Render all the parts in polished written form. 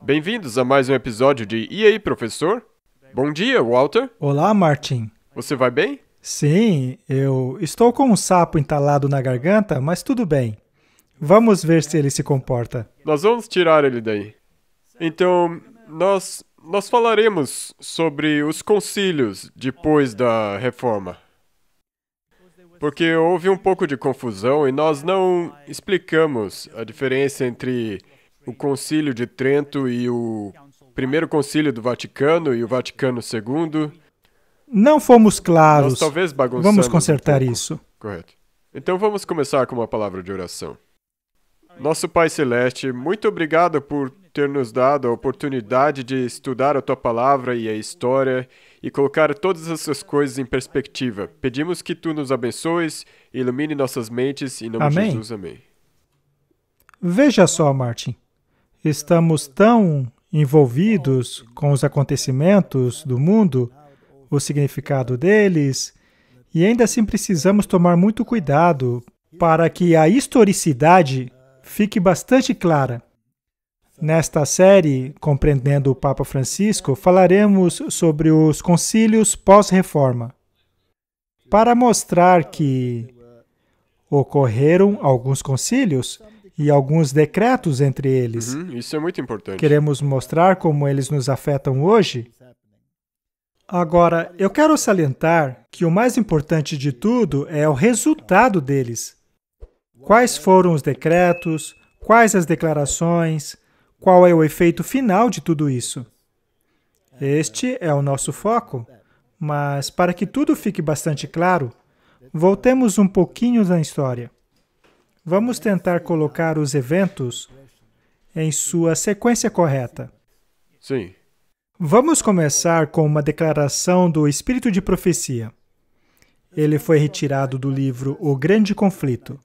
Bem-vindos a mais um episódio de E aí, professor? Bom dia, Walter. Olá, Martin. Você vai bem? Sim, eu estou com um sapo entalado na garganta, mas tudo bem. Vamos ver se ele se comporta. Nós vamos tirar ele daí. Então, nós falaremos sobre os concílios depois da reforma. Porque houve um pouco de confusão e nós não explicamos a diferença entre o Concílio de Trento e o Primeiro Concílio do Vaticano e o Vaticano II. Não fomos claros. Nós talvez bagunçamos Vamos consertar um pouco. isso. Correto. Então vamos começar com uma palavra de oração. Nosso Pai Celeste, muito obrigado por ter nos dado a oportunidade de estudar a Tua Palavra e a história e colocar todas essas coisas em perspectiva. Pedimos que Tu nos abençoes e ilumine nossas mentes, em nome de Amém. Jesus, amém. Veja só, Martin. Estamos tão envolvidos com os acontecimentos do mundo, o significado deles, e ainda assim precisamos tomar muito cuidado para que a historicidade fique bastante clara. Nesta série, Compreendendo o Papa Francisco, falaremos sobre os concílios pós-reforma, para mostrar que ocorreram alguns concílios e alguns decretos entre eles. Isso é muito importante. Queremos mostrar como eles nos afetam hoje. Agora, eu quero salientar que o mais importante de tudo é o resultado deles. Quais foram os decretos? Quais as declarações? Qual é o efeito final de tudo isso? Este é o nosso foco, mas para que tudo fique bastante claro, voltemos um pouquinho na história. Vamos tentar colocar os eventos em sua sequência correta. Sim. Vamos começar com uma declaração do Espírito de Profecia. Ele foi retirado do livro O Grande Conflito.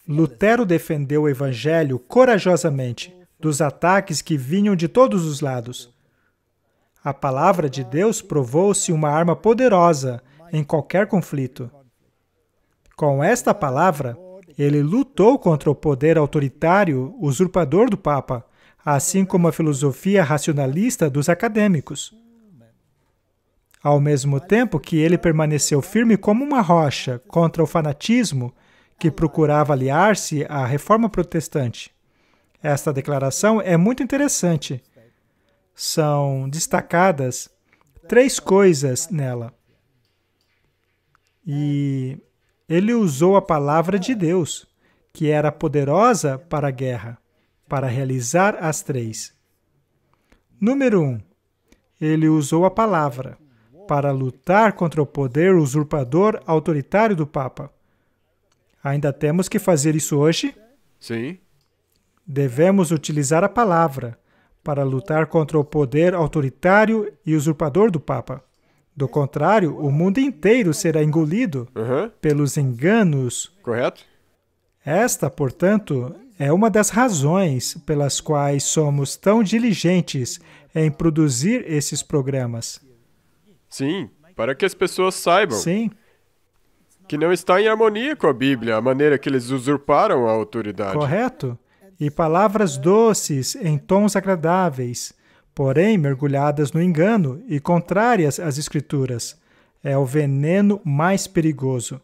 Lutero defendeu o Evangelho corajosamente dos ataques que vinham de todos os lados. A palavra de Deus provou-se uma arma poderosa em qualquer conflito. Com esta palavra, ele lutou contra o poder autoritário usurpador do Papa, assim como a filosofia racionalista dos acadêmicos. Ao mesmo tempo que ele permaneceu firme como uma rocha contra o fanatismo que procurava aliar-se à reforma protestante. Esta declaração é muito interessante. São destacadas 3 coisas nela. E ele usou a palavra de Deus, que era poderosa para a guerra, para realizar as 3. Número 1. Ele usou a palavra para lutar contra o poder usurpador autoritário do Papa. Ainda temos que fazer isso hoje? Sim. Devemos utilizar a palavra para lutar contra o poder autoritário e usurpador do Papa. Do contrário, o mundo inteiro será engolido pelos enganos. Correto? Esta, portanto, é uma das razões pelas quais somos tão diligentes em produzir esses programas. Sim, para que as pessoas saibam. Sim. Que não está em harmonia com a Bíblia, a maneira que eles usurparam a autoridade. Correto. E palavras doces em tons agradáveis, porém mergulhadas no engano e contrárias às Escrituras, é o veneno mais perigoso.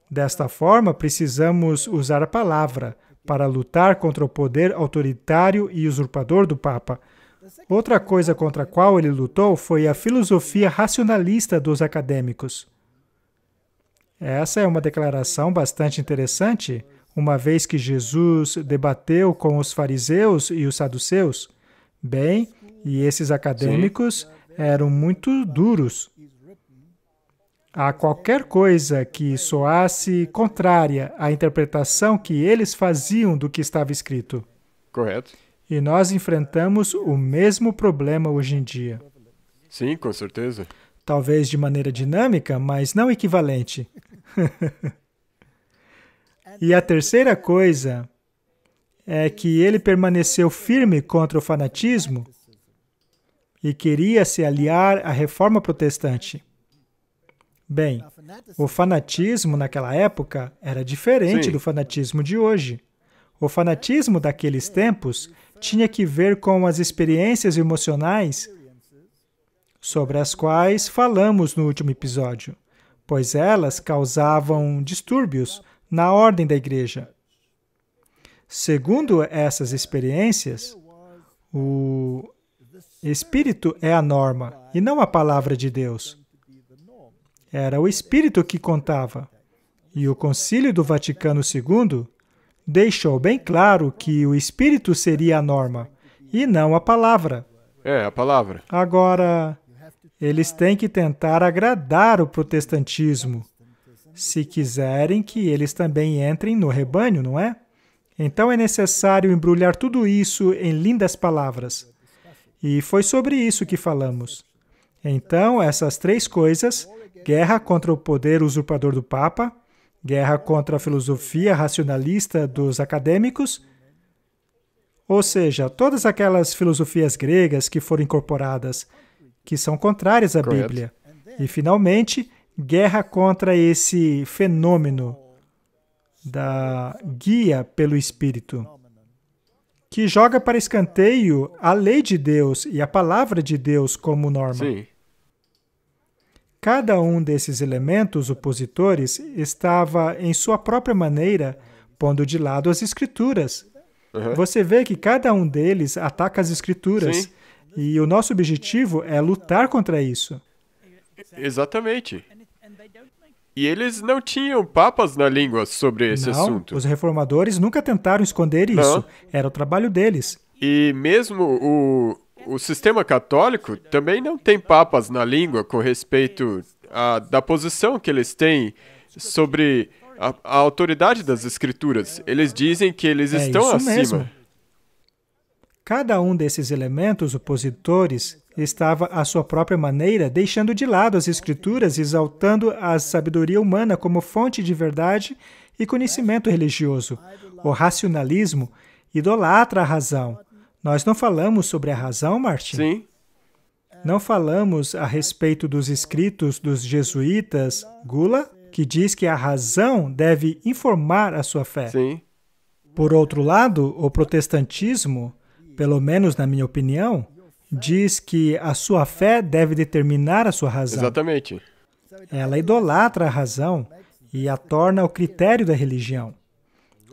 Desta forma, precisamos usar a palavra para lutar contra o poder autoritário e usurpador do Papa. Outra coisa contra a qual ele lutou foi a filosofia racionalista dos acadêmicos. Essa é uma declaração bastante interessante, uma vez que Jesus debateu com os fariseus e os saduceus. Bem, e esses acadêmicos eram muito duros. A qualquer coisa que soasse contrária à interpretação que eles faziam do que estava escrito. Correto. E nós enfrentamos o mesmo problema hoje em dia. Sim, com certeza. Talvez de maneira dinâmica, mas não equivalente. E a terceira coisa é que ele permaneceu firme contra o fanatismo e queria se aliar à reforma protestante. Bem, o fanatismo naquela época era diferente do fanatismo de hoje. O fanatismo daqueles tempos tinha que ver com as experiências emocionais sobre as quais falamos no último episódio, pois elas causavam distúrbios na ordem da igreja. Segundo essas experiências, o Espírito é a norma e não a palavra de Deus. Era o Espírito que contava. E o Concílio do Vaticano II deixou bem claro que o Espírito seria a norma e não a palavra. É, a palavra. Agora, eles têm que tentar agradar o protestantismo, se quiserem que eles também entrem no rebanho, não é? Então é necessário embrulhar tudo isso em lindas palavras. E foi sobre isso que falamos. Então, essas três coisas, guerra contra o poder usurpador do Papa, guerra contra a filosofia racionalista dos acadêmicos, ou seja, todas aquelas filosofias gregas que foram incorporadas, que são contrárias à Correto. Bíblia. E, finalmente, guerra contra esse fenômeno da guia pelo Espírito, que joga para escanteio a lei de Deus e a palavra de Deus como norma. Sim. Cada um desses elementos opositores estava, em sua própria maneira, pondo de lado as Escrituras. Uhum. Você vê que cada um deles ataca as Escrituras. Sim. E o nosso objetivo é lutar contra isso. Exatamente. E eles não tinham papas na língua sobre esse Não, assunto. os reformadores nunca tentaram esconder Não. isso. Era o trabalho deles. E mesmo o sistema católico também não tem papas na língua com respeito da posição que eles têm sobre a autoridade das Escrituras. Eles dizem que eles É estão isso acima. mesmo. Cada um desses elementos opositores estava, à sua própria maneira, deixando de lado as Escrituras, exaltando a sabedoria humana como fonte de verdade e conhecimento religioso. O racionalismo idolatra a razão. Nós não falamos sobre a razão, Martin? Sim, Não falamos a respeito dos escritos dos jesuítas Gula, que diz que a razão deve informar a sua fé. sim, Por outro lado, o protestantismo, pelo menos na minha opinião, diz que a sua fé deve determinar a sua razão. exatamente. Ela idolatra a razão e a torna o critério da religião.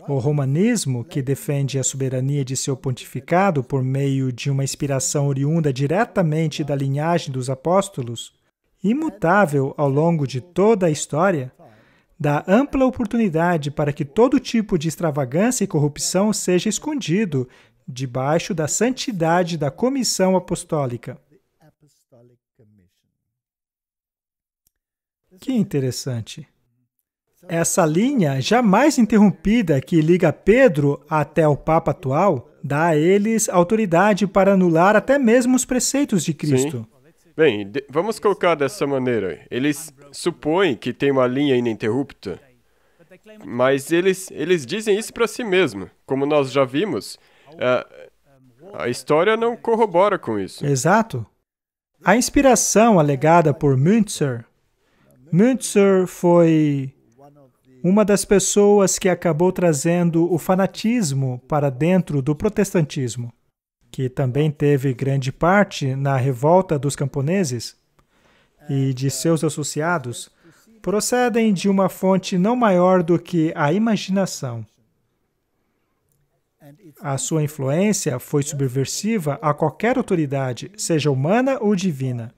O romanismo, que defende a soberania de seu pontificado por meio de uma inspiração oriunda diretamente da linhagem dos apóstolos, imutável ao longo de toda a história, dá ampla oportunidade para que todo tipo de extravagância e corrupção seja escondido debaixo da santidade da comissão apostólica. Que interessante. Essa linha jamais interrompida que liga Pedro até o Papa atual dá a eles autoridade para anular até mesmo os preceitos de Cristo. Bem, vamos colocar dessa maneira. Eles supõem que tem uma linha ininterrupta, mas eles dizem isso para si mesmos. Como nós já vimos, a história não corrobora com isso. Exato. A inspiração alegada por Müntzer foi uma das pessoas que acabou trazendo o fanatismo para dentro do protestantismo, que também teve grande parte na revolta dos camponeses e de seus associados, procedem de uma fonte não maior do que a imaginação. A sua influência foi subversiva a qualquer autoridade, seja humana ou divina.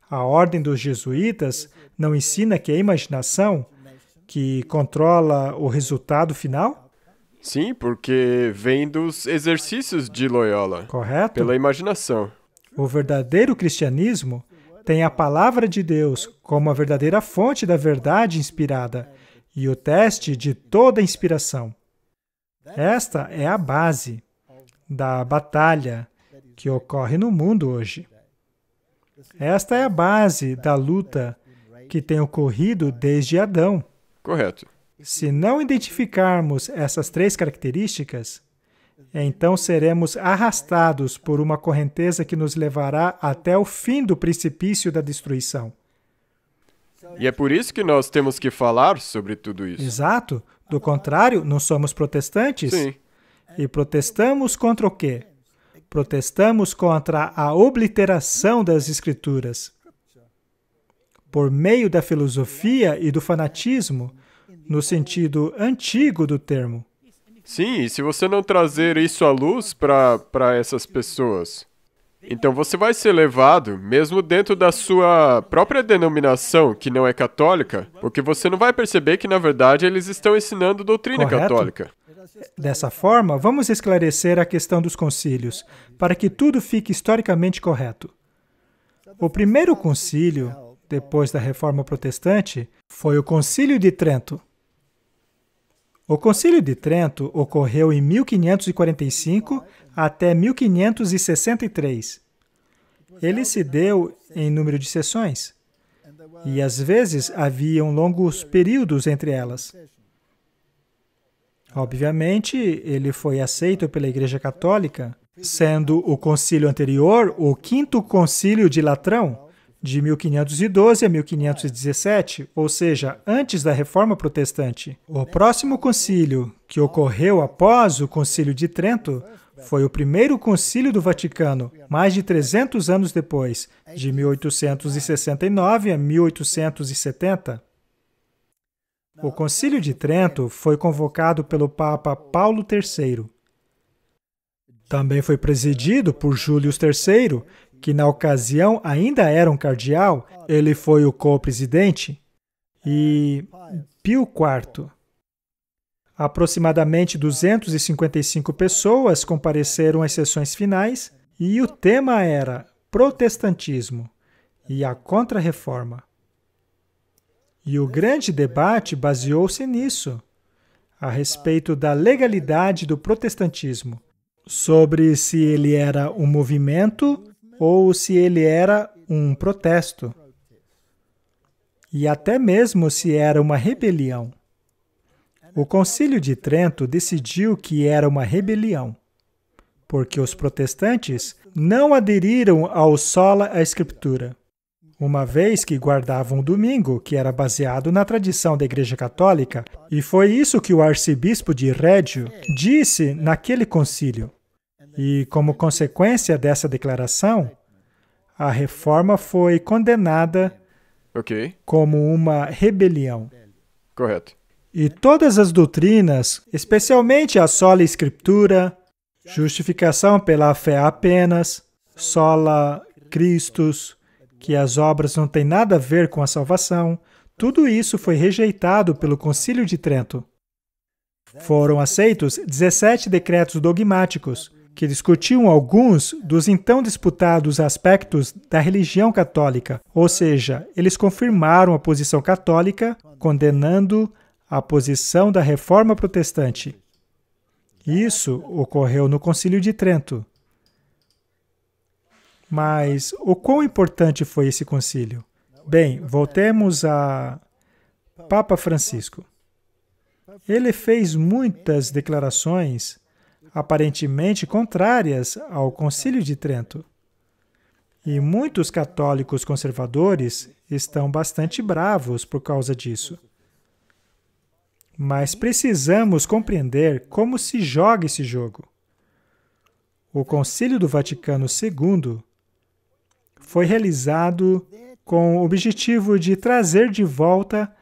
A ordem dos jesuítas não ensina que a imaginação que controla o resultado final? Sim, porque vem dos exercícios de Loyola, Correto? pela imaginação. O verdadeiro cristianismo tem a palavra de Deus como a verdadeira fonte da verdade inspirada e o teste de toda inspiração. Esta é a base da batalha que ocorre no mundo hoje. Esta é a base da luta que tem ocorrido desde Adão. Correto. Se não identificarmos essas três características, então seremos arrastados por uma correnteza que nos levará até o fim do precipício da destruição. E é por isso que nós temos que falar sobre tudo isso. Exato. Do contrário, não somos protestantes? Sim. E protestamos contra o quê? Protestamos contra a obliteração das Escrituras. Por meio da filosofia e do fanatismo, no sentido antigo do termo. Sim, e se você não trazer isso à luz para essas pessoas, então você vai ser levado, mesmo dentro da sua própria denominação, que não é católica, porque você não vai perceber que, na verdade, eles estão ensinando doutrina Correto? católica. Dessa forma, vamos esclarecer a questão dos concílios, para que tudo fique historicamente correto. O primeiro concílio, depois da Reforma Protestante, foi o Concílio de Trento. O Concílio de Trento ocorreu em 1545 até 1563. Ele se deu em número de sessões, e às vezes haviam longos períodos entre elas. Obviamente, ele foi aceito pela Igreja Católica, sendo o concílio anterior o Quinto Concílio de Latrão, de 1512 a 1517, ou seja, antes da Reforma Protestante. O próximo concílio, que ocorreu após o Concílio de Trento, foi o primeiro concílio do Vaticano, mais de 300 anos depois, de 1869 a 1870. O Concílio de Trento foi convocado pelo Papa Paulo III. Também foi presidido por Júlio III, que na ocasião ainda era um cardeal, ele foi o co-presidente, e Pio IV. Aproximadamente 255 pessoas compareceram às sessões finais, e o tema era protestantismo e a Contra-Reforma. E o grande debate baseou-se nisso, a respeito da legalidade do protestantismo, sobre se ele era um movimento ou se ele era um protesto, e até mesmo se era uma rebelião. O Concílio de Trento decidiu que era uma rebelião, porque os protestantes não aderiram ao sola Scriptura, uma vez que guardavam o domingo, que era baseado na tradição da Igreja Católica, e foi isso que o arcebispo de Reggio disse naquele concílio. E, como consequência dessa declaração, a reforma foi condenada como uma rebelião. Correto. E todas as doutrinas, especialmente a sola Scriptura, justificação pela fé apenas, sola Christus, que as obras não têm nada a ver com a salvação, tudo isso foi rejeitado pelo Concílio de Trento. Foram aceitos 17 decretos dogmáticos, que discutiam alguns dos então disputados aspectos da religião católica, ou seja, eles confirmaram a posição católica, condenando a posição da Reforma Protestante. Isso ocorreu no Concílio de Trento. Mas o quão importante foi esse concílio? Bem, voltemos a Papa Francisco. Ele fez muitas declarações aparentemente contrárias ao Concílio de Trento. E muitos católicos conservadores estão bastante bravos por causa disso. Mas precisamos compreender como se joga esse jogo. O Concílio do Vaticano II foi realizado com o objetivo de trazer de volta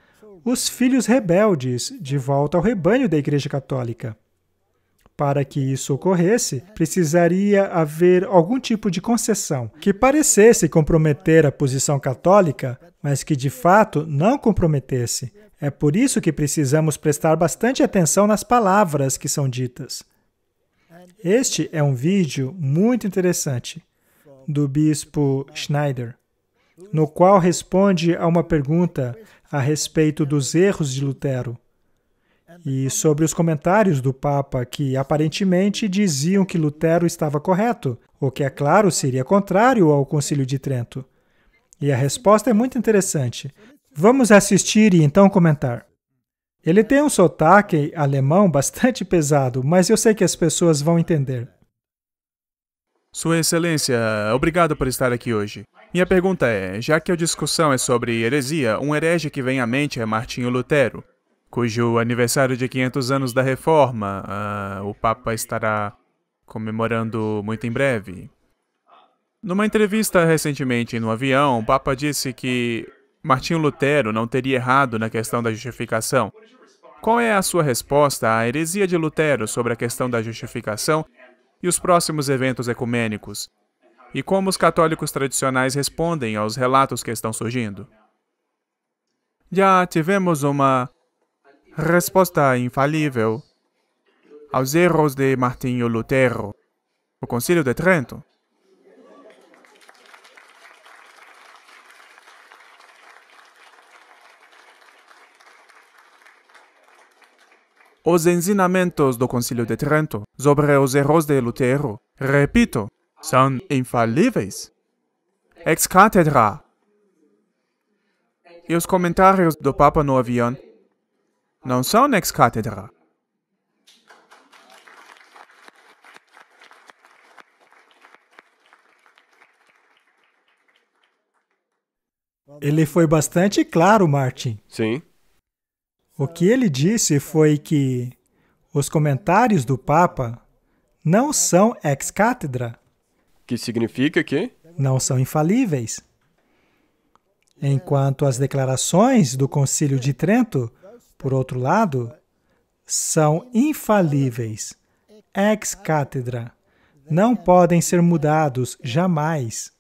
os filhos rebeldes de volta ao rebanho da Igreja Católica. Para que isso ocorresse, precisaria haver algum tipo de concessão que parecesse comprometer a posição católica, mas que de fato não comprometesse. É por isso que precisamos prestar bastante atenção nas palavras que são ditas. Este é um vídeo muito interessante do bispo Schneider, no qual responde a uma pergunta a respeito dos erros de Lutero e sobre os comentários do Papa que aparentemente diziam que Lutero estava correto, o que, é claro, seria contrário ao Concílio de Trento. E a resposta é muito interessante. Vamos assistir e então comentar. Ele tem um sotaque alemão bastante pesado, mas eu sei que as pessoas vão entender. Sua Excelência, obrigado por estar aqui hoje. Minha pergunta é, já que a discussão é sobre heresia, um herege que vem à mente é Martinho Lutero. cujo aniversário de 500 anos da Reforma o Papa estará comemorando muito em breve. Numa entrevista recentemente no avião, o Papa disse que Martinho Lutero não teria errado na questão da justificação. Qual é a sua resposta à heresia de Lutero sobre a questão da justificação e os próximos eventos ecumênicos? E como os católicos tradicionais respondem aos relatos que estão surgindo? Já tivemos uma resposta infalível aos erros de Martinho Lutero, o Concílio de Trento. Os ensinamentos do Concílio de Trento sobre os erros de Lutero, repito, são infalíveis. Ex cátedra. E os comentários do Papa no avião não são ex cátedra. Ele foi bastante claro, Martin. Sim. O que ele disse foi que os comentários do Papa não são ex cátedra, Que significa que? não são infalíveis. Enquanto as declarações do Concílio de Trento, por outro lado, são infalíveis, ex cátedra, não podem ser mudados jamais.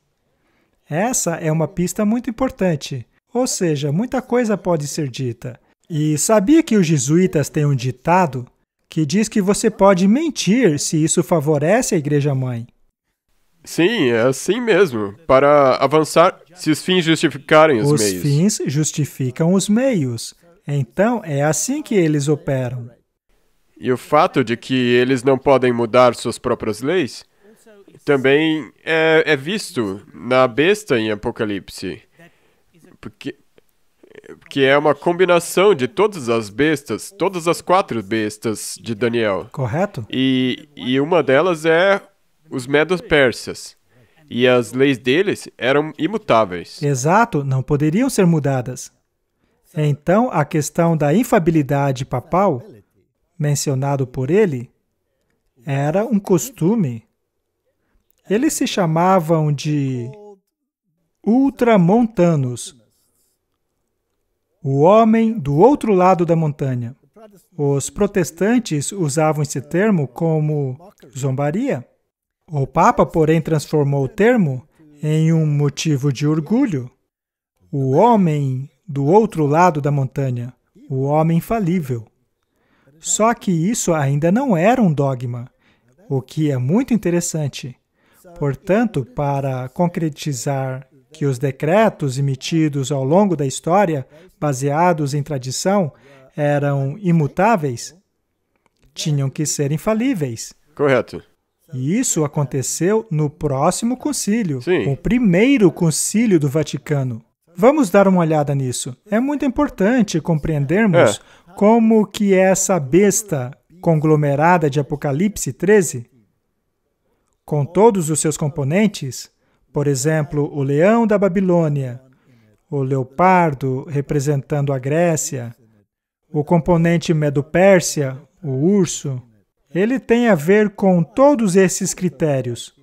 Essa é uma pista muito importante, ou seja, muita coisa pode ser dita. E sabia que os jesuítas têm um ditado que diz que você pode mentir se isso favorece a Igreja-mãe? Sim, é assim mesmo. Para avançar, se os fins justificarem os meios. Os fins justificam os meios. Então, é assim que eles operam. E o fato de que eles não podem mudar suas próprias leis também é visto na besta em Apocalipse. Porque é uma combinação de todas as bestas, todas as 4 bestas de Daniel. Correto? E uma delas é os Medo-Persas. E as leis deles eram imutáveis. Exato, não poderiam ser mudadas. Então, a questão da infabilidade papal, mencionado por ele, era um costume. Eles se chamavam de ultramontanos, o homem do outro lado da montanha. Os protestantes usavam esse termo como zombaria. O Papa, porém, transformou o termo em um motivo de orgulho. O homem do outro lado da montanha, o homem infalível. Só que isso ainda não era um dogma, o que é muito interessante. Portanto, para concretizar que os decretos emitidos ao longo da história, baseados em tradição, eram imutáveis, tinham que ser infalíveis. Correto. E isso aconteceu no próximo concílio, Sim. o primeiro concílio do Vaticano. Vamos dar uma olhada nisso. É muito importante compreendermos como que essa besta conglomerada de Apocalipse 13, com todos os seus componentes, por exemplo, o leão da Babilônia, o leopardo representando a Grécia, o componente Medo-Pérsia, o urso, ele tem a ver com todos esses critérios.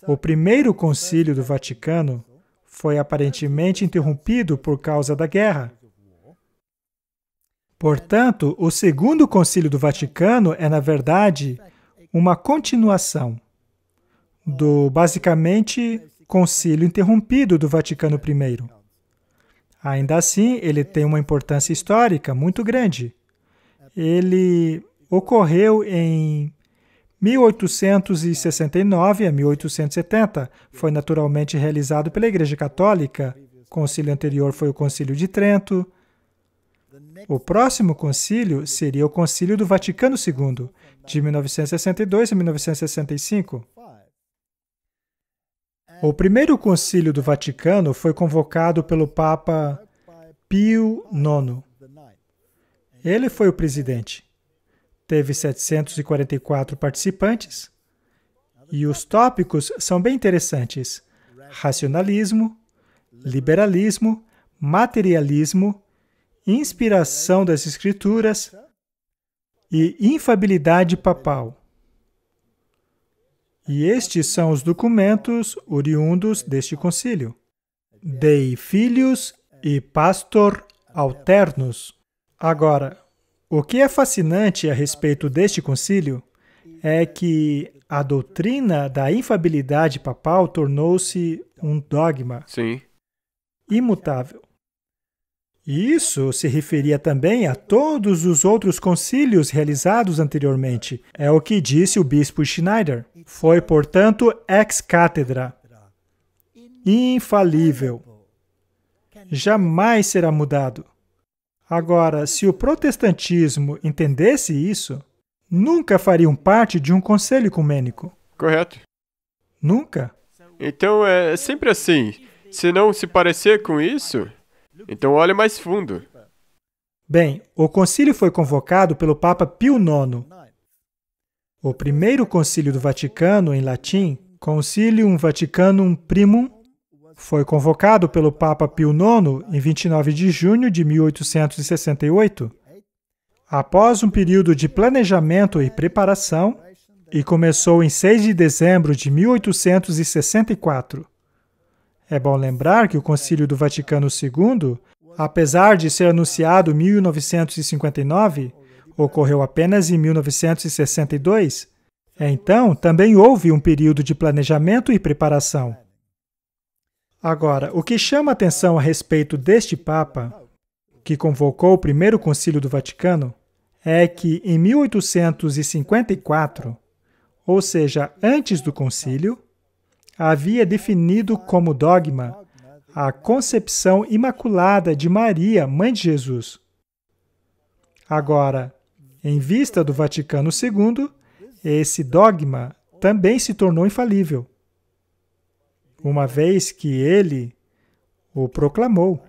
O primeiro concílio do Vaticano foi aparentemente interrompido por causa da guerra. Portanto, o segundo concílio do Vaticano é, na verdade, uma continuação do, basicamente, concílio interrompido do Vaticano I. Ainda assim, ele tem uma importância histórica muito grande. Ele ocorreu em 1869 a 1870. Foi naturalmente realizado pela Igreja Católica. O concílio anterior foi o Concílio de Trento. O próximo concílio seria o Concílio do Vaticano II, de 1962 a 1965. O primeiro concílio do Vaticano foi convocado pelo Papa Pio IX. Ele foi o presidente. Teve 744 participantes e os tópicos são bem interessantes: racionalismo, liberalismo, materialismo inspiração das Escrituras e infalibilidade papal. E estes são os documentos oriundos deste concílio. Dei Filius e Pastor Alternus. Agora, o que é fascinante a respeito deste concílio é que a doutrina da infalibilidade papal tornou-se um dogma Sim. imutável. E isso se referia também a todos os outros concílios realizados anteriormente. É o que disse o bispo Schneider. Foi, portanto, ex cátedra, infalível. Jamais será mudado. Agora, se o protestantismo entendesse isso, nunca fariam parte de um conselho ecumênico. Correto. Nunca. Então é sempre assim. Se não se parecer com isso, então olhe mais fundo. Bem, o concílio foi convocado pelo Papa Pio IX. O primeiro concílio do Vaticano, em latim, Concilium Vaticanum Primum, foi convocado pelo Papa Pio IX em 29 de junho de 1868, após um período de planejamento e preparação, e começou em 6 de dezembro de 1864. É bom lembrar que o Concílio do Vaticano II, apesar de ser anunciado em 1959, ocorreu apenas em 1962. Então, também houve um período de planejamento e preparação. Agora, o que chama atenção a respeito deste Papa, que convocou o primeiro Concílio do Vaticano, é que em 1854, ou seja, antes do concílio, havia definido como dogma a concepção imaculada de Maria, mãe de Jesus. Agora, em vista do Vaticano II, esse dogma também se tornou infalível, uma vez que ele o proclamou.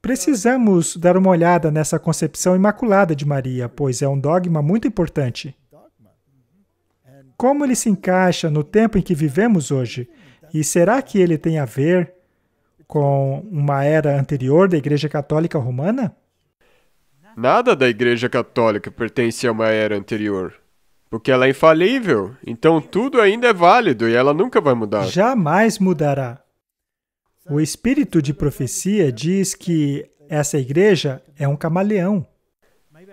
Precisamos dar uma olhada nessa concepção imaculada de Maria, pois é um dogma muito importante. Como ele se encaixa no tempo em que vivemos hoje? E será que ele tem a ver com uma era anterior da Igreja Católica Romana? Nada da Igreja Católica pertence a uma era anterior. Porque ela é infalível, então tudo ainda é válido e ela nunca vai mudar. Jamais mudará. O espírito de profecia diz que essa igreja é um camaleão.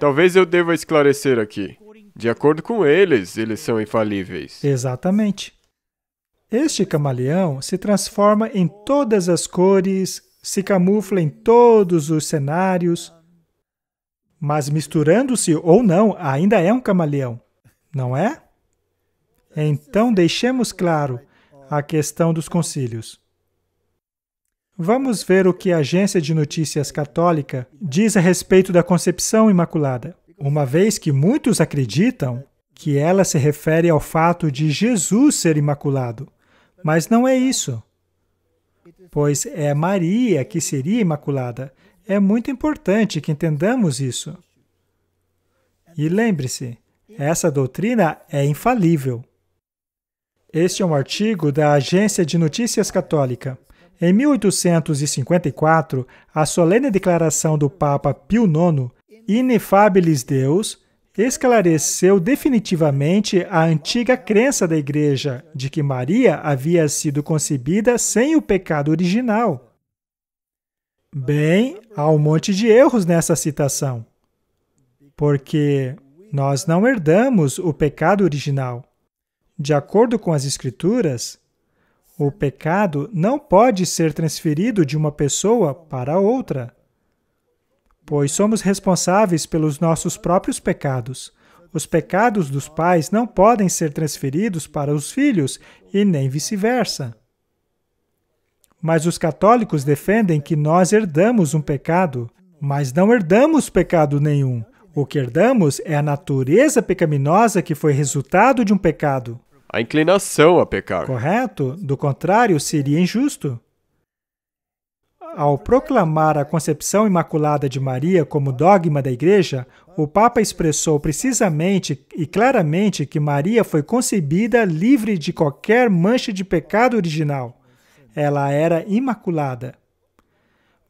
Talvez eu deva esclarecer aqui. De acordo com eles são infalíveis. Exatamente. Este camaleão se transforma em todas as cores, se camufla em todos os cenários, mas misturando-se ou não, ainda é um camaleão. Não é? Então, deixemos claro a questão dos concílios. Vamos ver o que a Agência de Notícias Católica diz a respeito da concepção imaculada, uma vez que muitos acreditam que ela se refere ao fato de Jesus ser imaculado. Mas não é isso, pois é Maria que seria imaculada. É muito importante que entendamos isso. E lembre-se, essa doutrina é infalível. Este é um artigo da Agência de Notícias Católica. Em 1854, a solene declaração do Papa Pio IX, Ineffabilis Deus, esclareceu definitivamente a antiga crença da Igreja de que Maria havia sido concebida sem o pecado original. Bem, há um monte de erros nessa citação, porque nós não herdamos o pecado original. De acordo com as Escrituras, o pecado não pode ser transferido de uma pessoa para outra, pois somos responsáveis pelos nossos próprios pecados. Os pecados dos pais não podem ser transferidos para os filhos e nem vice-versa. Mas os católicos defendem que nós herdamos um pecado, mas não herdamos pecado nenhum. O que herdamos é a natureza pecaminosa que foi resultado de um pecado. A inclinação a pecar. Correto? Do contrário, seria injusto. Ao proclamar a concepção imaculada de Maria como dogma da Igreja, o Papa expressou precisamente e claramente que Maria foi concebida livre de qualquer mancha de pecado original. Ela era imaculada.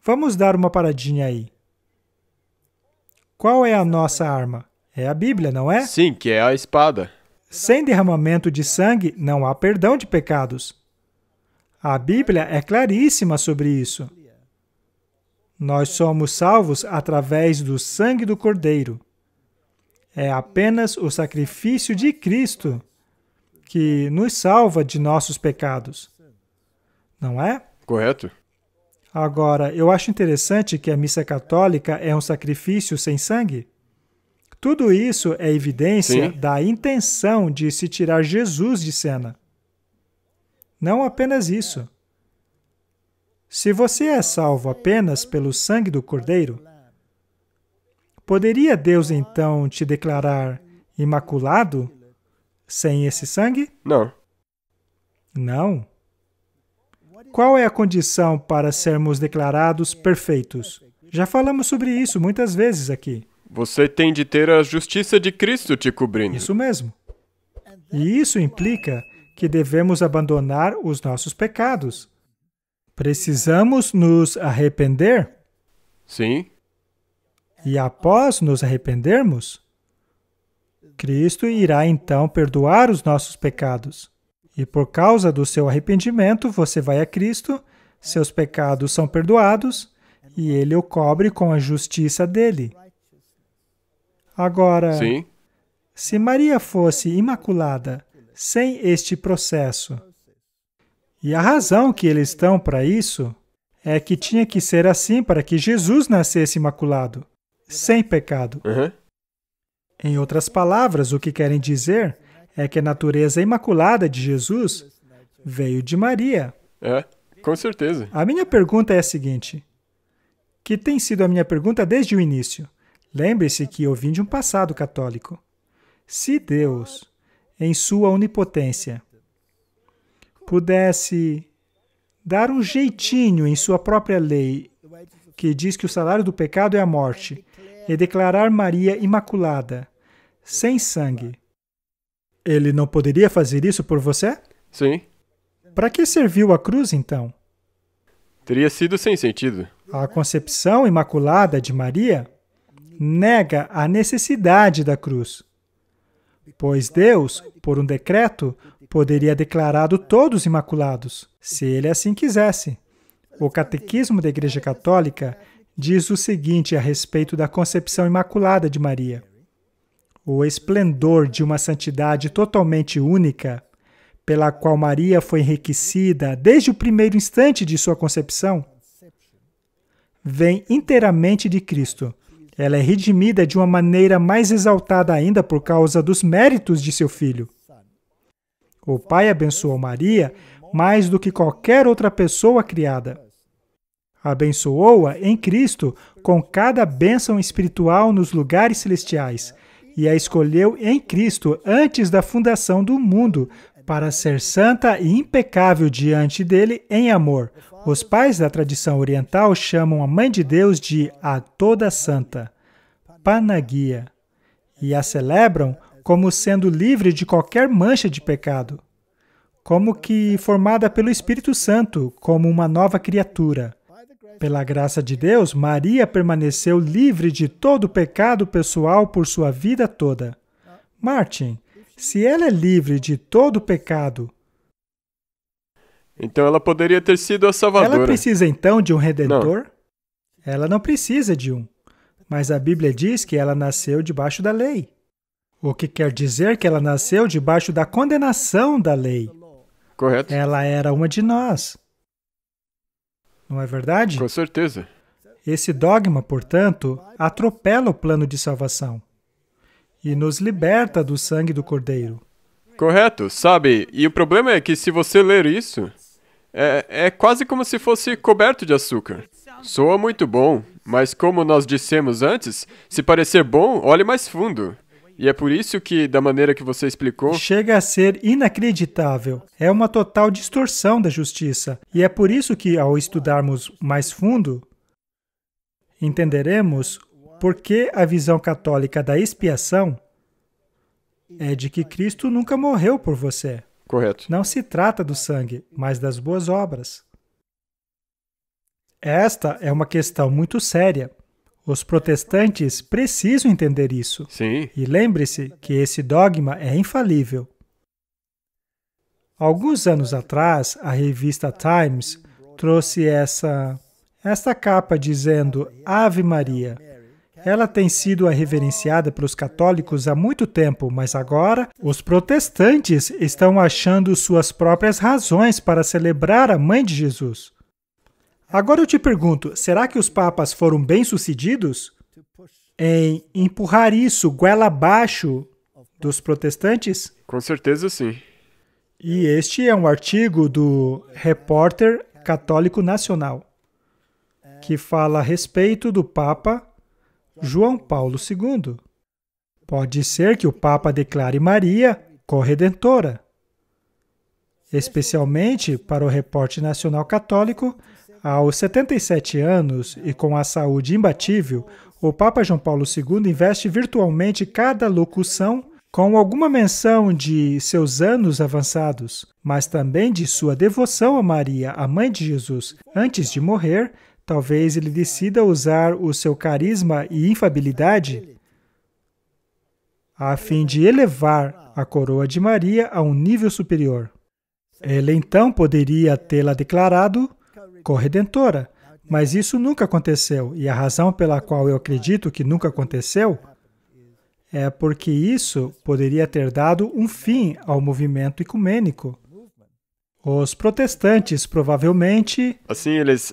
Vamos dar uma paradinha aí. Qual é a nossa arma? É a Bíblia, não é? Sim, que é a espada. Sem derramamento de sangue, não há perdão de pecados. A Bíblia é claríssima sobre isso. Nós somos salvos através do sangue do Cordeiro. É apenas o sacrifício de Cristo que nos salva de nossos pecados. Não é? Correto? Agora, eu acho interessante que a missa católica é um sacrifício sem sangue. Tudo isso é evidência Sim. da intenção de se tirar Jesus de cena. Não apenas isso. Se você é salvo apenas pelo sangue do Cordeiro, poderia Deus então te declarar imaculado sem esse sangue? Não. Não. Qual é a condição para sermos declarados perfeitos? Já falamos sobre isso muitas vezes aqui. Você tem de ter a justiça de Cristo te cobrindo. Isso mesmo. E isso implica que devemos abandonar os nossos pecados. Precisamos nos arrepender Sim. e, após nos arrependermos, Cristo irá então perdoar os nossos pecados. E por causa do seu arrependimento, você vai a Cristo, seus pecados são perdoados e Ele o cobre com a justiça dele. Agora, Sim. se Maria fosse imaculada sem este processo, e a razão que eles dão para isso é que tinha que ser assim para que Jesus nascesse imaculado, sem pecado. Uhum. Em outras palavras, o que querem dizer é que a natureza imaculada de Jesus veio de Maria. É, com certeza. A minha pergunta é a seguinte, que tem sido a minha pergunta desde o início. Lembre-se que eu vim de um passado católico. Se Deus, em sua onipotência, pudesse dar um jeitinho em sua própria lei, que diz que o salário do pecado é a morte, e declarar Maria imaculada, sem sangue, Ele não poderia fazer isso por você? Sim. Para que serviu a cruz, então? Teria sido sem sentido. A concepção imaculada de Maria nega a necessidade da cruz, pois Deus, por um decreto, poderia declarado todos imaculados, se Ele assim quisesse. O Catequismo da Igreja Católica diz o seguinte a respeito da concepção imaculada de Maria. O esplendor de uma santidade totalmente única, pela qual Maria foi enriquecida desde o primeiro instante de sua concepção, vem inteiramente de Cristo. Ela é redimida de uma maneira mais exaltada ainda por causa dos méritos de seu Filho. O Pai abençoou Maria mais do que qualquer outra pessoa criada. Abençoou-a em Cristo com cada bênção espiritual nos lugares celestiais e a escolheu em Cristo antes da fundação do mundo para ser santa e impecável diante dele em amor. Os pais da tradição oriental chamam a Mãe de Deus de a Toda Santa, Panagia, e a celebram como sendo livre de qualquer mancha de pecado, como que formada pelo Espírito Santo, como uma nova criatura. Pela graça de Deus, Maria permaneceu livre de todo pecado pessoal por sua vida toda. Martin, se ela é livre de todo pecado, Então ela poderia ter sido a salvadora. ela precisa então de um redentor? Ela não precisa de um. Mas a Bíblia diz que ela nasceu debaixo da lei. O que quer dizer que ela nasceu debaixo da condenação da lei. Correto. Ela era uma de nós. Não é verdade? Com certeza. Esse dogma, portanto, atropela o plano de salvação e nos liberta do sangue do Cordeiro. Correto, sabe? E o problema é que se você ler isso, é quase como se fosse coberto de açúcar. Soa muito bom, mas como nós dissemos antes, se parecer bom, olhe mais fundo. E é por isso que, da maneira que você explicou, Chega a ser inacreditável. É uma total distorção da justiça. E é por isso que, ao estudarmos mais fundo, entenderemos por que a visão católica da expiação é de que Cristo nunca morreu por você. correto. Não se trata do sangue, mas das boas obras. Esta é uma questão muito séria. Os protestantes precisam entender isso. Sim. E lembre-se que esse dogma é infalível. Alguns anos atrás, a revista Times trouxe esta capa dizendo Ave Maria. Ela tem sido reverenciada pelos católicos há muito tempo, mas agora os protestantes estão achando suas próprias razões para celebrar a Mãe de Jesus. Agora eu te pergunto, será que os papas foram bem-sucedidos em empurrar isso goela abaixo dos protestantes? Com certeza sim. E este é um artigo do Repórter Católico Nacional, que fala a respeito do Papa João Paulo II. Pode ser que o Papa declare Maria corredentora. Especialmente para o Repórter Nacional Católico, aos 77 anos e com a saúde imbatível, o Papa João Paulo II investe virtualmente cada locução com alguma menção de seus anos avançados, mas também de sua devoção a Maria, a Mãe de Jesus. Antes de morrer, talvez ele decida usar o seu carisma e infabilidade a fim de elevar a coroa de Maria a um nível superior. Ele então poderia tê-la declarado corredentora, mas isso nunca aconteceu, e a razão pela qual eu acredito que nunca aconteceu é porque isso poderia ter dado um fim ao movimento ecumênico. Os protestantes provavelmente... Assim eles...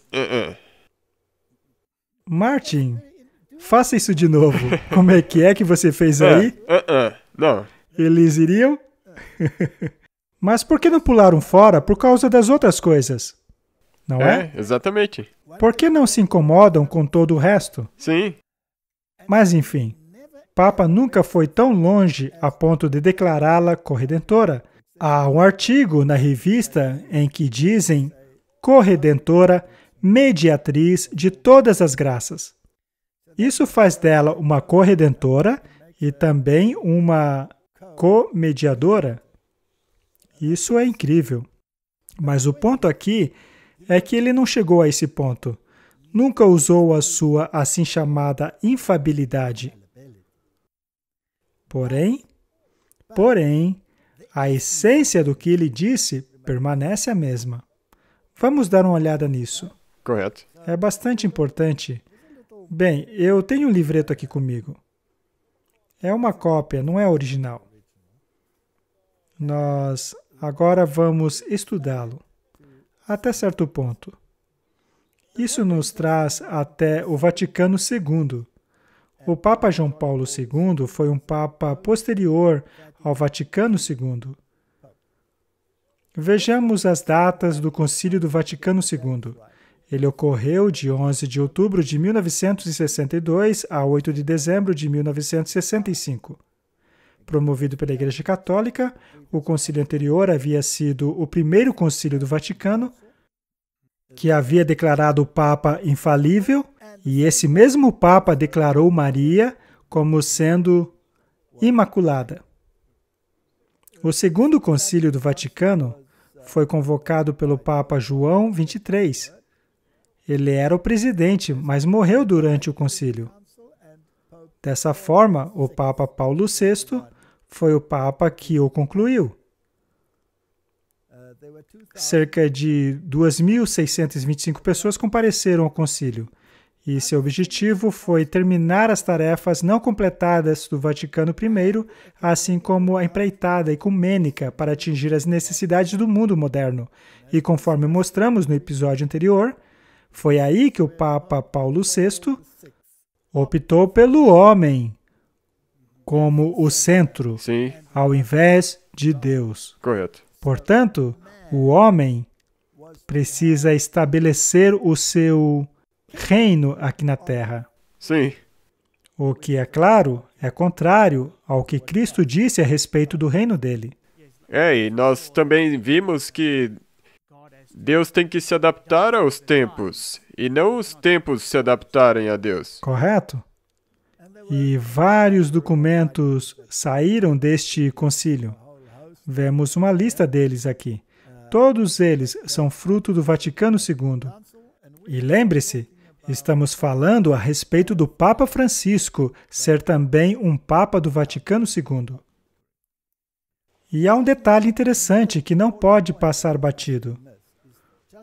Martin, faça isso de novo. Como é que você fez aí? Não. Eles iriam? Mas por que não pularam fora por causa das outras coisas? Não é? Exatamente. Por que não se incomodam com todo o resto? Sim. Mas enfim, Papa nunca foi tão longe a ponto de declará-la corredentora. Há um artigo na revista em que dizem corredentora, mediatriz de todas as graças. Isso faz dela uma corredentora e também uma comediadora. Isso é incrível. Mas o ponto aqui é que ele não chegou a esse ponto. Nunca usou a sua assim chamada infabilidade. Porém, a essência do que ele disse permanece a mesma. Vamos dar uma olhada nisso. Correto. É bastante importante. Bem, eu tenho um livreto aqui comigo. É uma cópia, não é original. Nós agora vamos estudá-lo, até certo ponto. Isso nos traz até o Vaticano II. O Papa João Paulo II foi um Papa posterior ao Vaticano II. Vejamos as datas do Concílio do Vaticano II. Ele ocorreu de 11 de outubro de 1962 a 8 de dezembro de 1965. Promovido pela Igreja Católica, o concílio anterior havia sido o primeiro concílio do Vaticano, que havia declarado o Papa infalível, e esse mesmo Papa declarou Maria como sendo imaculada. O segundo concílio do Vaticano foi convocado pelo Papa João XXIII. Ele era o presidente, mas morreu durante o concílio. Dessa forma, o Papa Paulo VI foi o Papa que o concluiu. Cerca de 2.625 pessoas compareceram ao concílio, e seu objetivo foi terminar as tarefas não completadas do Vaticano I, assim como a empreitada ecumênica para atingir as necessidades do mundo moderno. E conforme mostramos no episódio anterior, foi aí que o Papa Paulo VI optou pelo homem como o centro, Sim. ao invés de Deus. Correto. Portanto, o homem precisa estabelecer o seu reino aqui na Terra. Sim. O que, é claro, é contrário ao que Cristo disse a respeito do reino dele. E nós também vimos que Deus tem que se adaptar aos tempos, e não os tempos se adaptarem a Deus. Correto? E vários documentos saíram deste concílio. Vemos uma lista deles aqui. Todos eles são fruto do Vaticano II. E lembre-se, estamos falando a respeito do Papa Francisco ser também um Papa do Vaticano II. E há um detalhe interessante que não pode passar batido.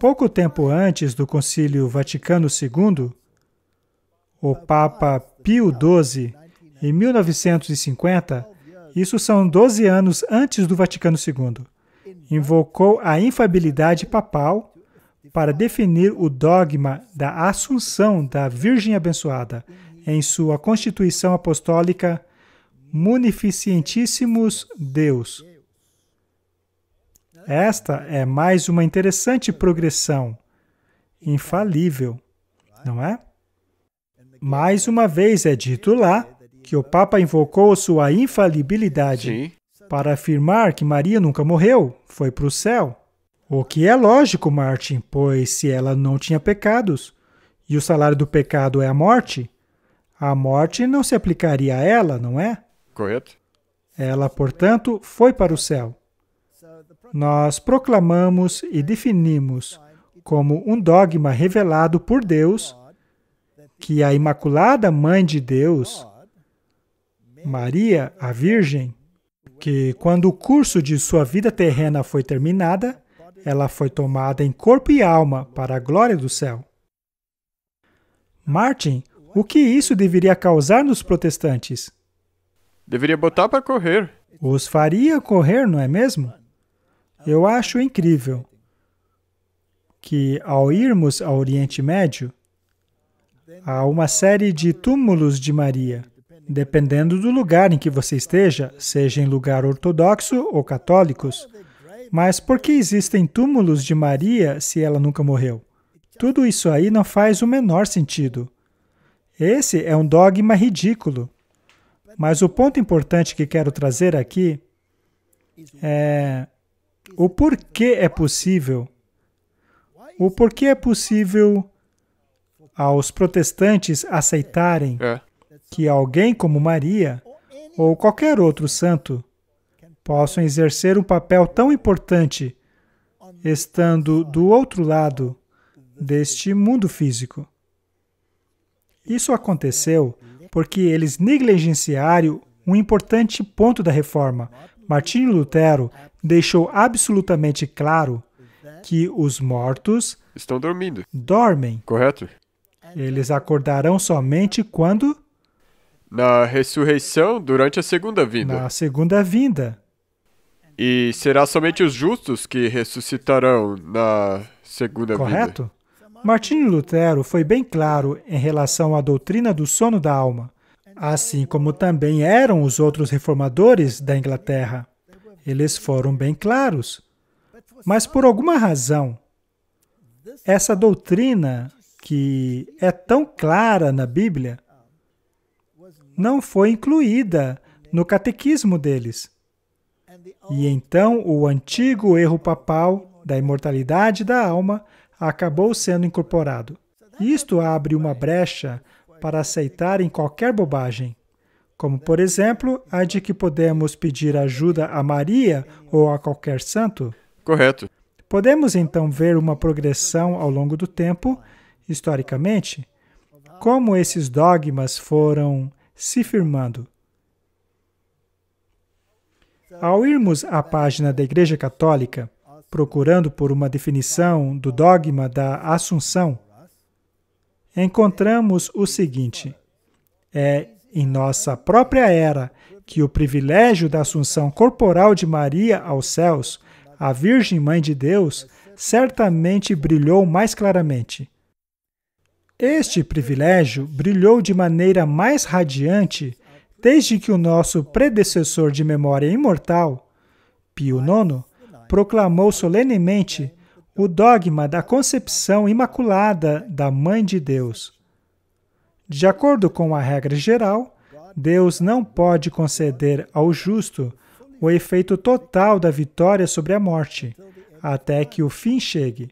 Pouco tempo antes do Concílio Vaticano II, o Papa Pio XII, em 1950, isso são 12 anos antes do Vaticano II, invocou a infalibilidade papal para definir o dogma da Assunção da Virgem Abençoada em sua Constituição Apostólica Munificentissimus Deus. Esta é mais uma interessante progressão, infalível, não é? Mais uma vez é dito lá que o Papa invocou sua infalibilidade Sim. para afirmar que Maria nunca morreu, foi para o céu. O que é lógico, Martin, pois se ela não tinha pecados, e o salário do pecado é a morte não se aplicaria a ela, não é? Correto? Ela, portanto, foi para o céu. Nós proclamamos e definimos como um dogma revelado por Deus que a Imaculada Mãe de Deus, Maria, a Virgem, que quando o curso de sua vida terrena foi terminada, ela foi tomada em corpo e alma para a glória do céu. Martin, o que isso deveria causar nos protestantes? Deveria botar para correr. Os faria correr, não é mesmo? Eu acho incrível que, ao irmos ao Oriente Médio, há uma série de túmulos de Maria, dependendo do lugar em que você esteja, seja em lugar ortodoxo ou católicos. Mas por que existem túmulos de Maria se ela nunca morreu? Tudo isso aí não faz o menor sentido. Esse é um dogma ridículo. Mas o ponto importante que quero trazer aqui é o porquê é possível. O porquê é possível aos protestantes aceitarem que alguém como Maria ou qualquer outro santo possam exercer um papel tão importante estando do outro lado deste mundo físico. Isso aconteceu porque eles negligenciaram um importante ponto da Reforma. Martinho Lutero deixou absolutamente claro que os mortos Estão dormindo. dormem. Correto? Eles acordarão somente quando? Na ressurreição durante a segunda vinda. Na segunda vinda. E será somente os justos que ressuscitarão na segunda vinda. Correto? Martinho Lutero foi bem claro em relação à doutrina do sono da alma, assim como também eram os outros reformadores da Inglaterra. Eles foram bem claros. Mas por alguma razão, essa doutrina que é tão clara na Bíblia não foi incluída no catequismo deles. E então o antigo erro papal da imortalidade da alma acabou sendo incorporado. Isto abre uma brecha para aceitarem qualquer bobagem, como, por exemplo, a de que podemos pedir ajuda a Maria ou a qualquer santo. Correto. Podemos então ver uma progressão ao longo do tempo, historicamente, como esses dogmas foram se firmando. Ao irmos à página da Igreja Católica, procurando por uma definição do dogma da Assunção, encontramos o seguinte: é em nossa própria era que o privilégio da Assunção corporal de Maria aos céus, a Virgem Mãe de Deus, certamente brilhou mais claramente. Este privilégio brilhou de maneira mais radiante desde que o nosso predecessor de memória imortal, Pio IX, proclamou solenemente o dogma da concepção imaculada da Mãe de Deus. De acordo com a regra geral, Deus não pode conceder ao justo o efeito total da vitória sobre a morte, até que o fim chegue.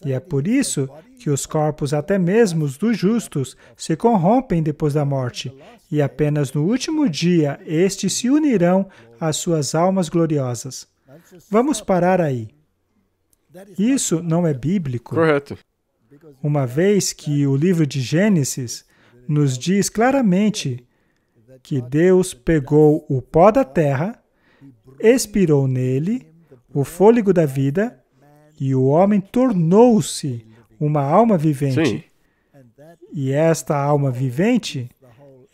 E é por isso que os corpos até mesmo dos justos se corrompem depois da morte, e apenas no último dia estes se unirão às suas almas gloriosas. Vamos parar aí. Isso não é bíblico. Correto. uma vez que o livro de Gênesis nos diz claramente que Deus pegou o pó da terra, expirou nele o fôlego da vida e o homem tornou-se uma alma vivente. Sim. E esta alma vivente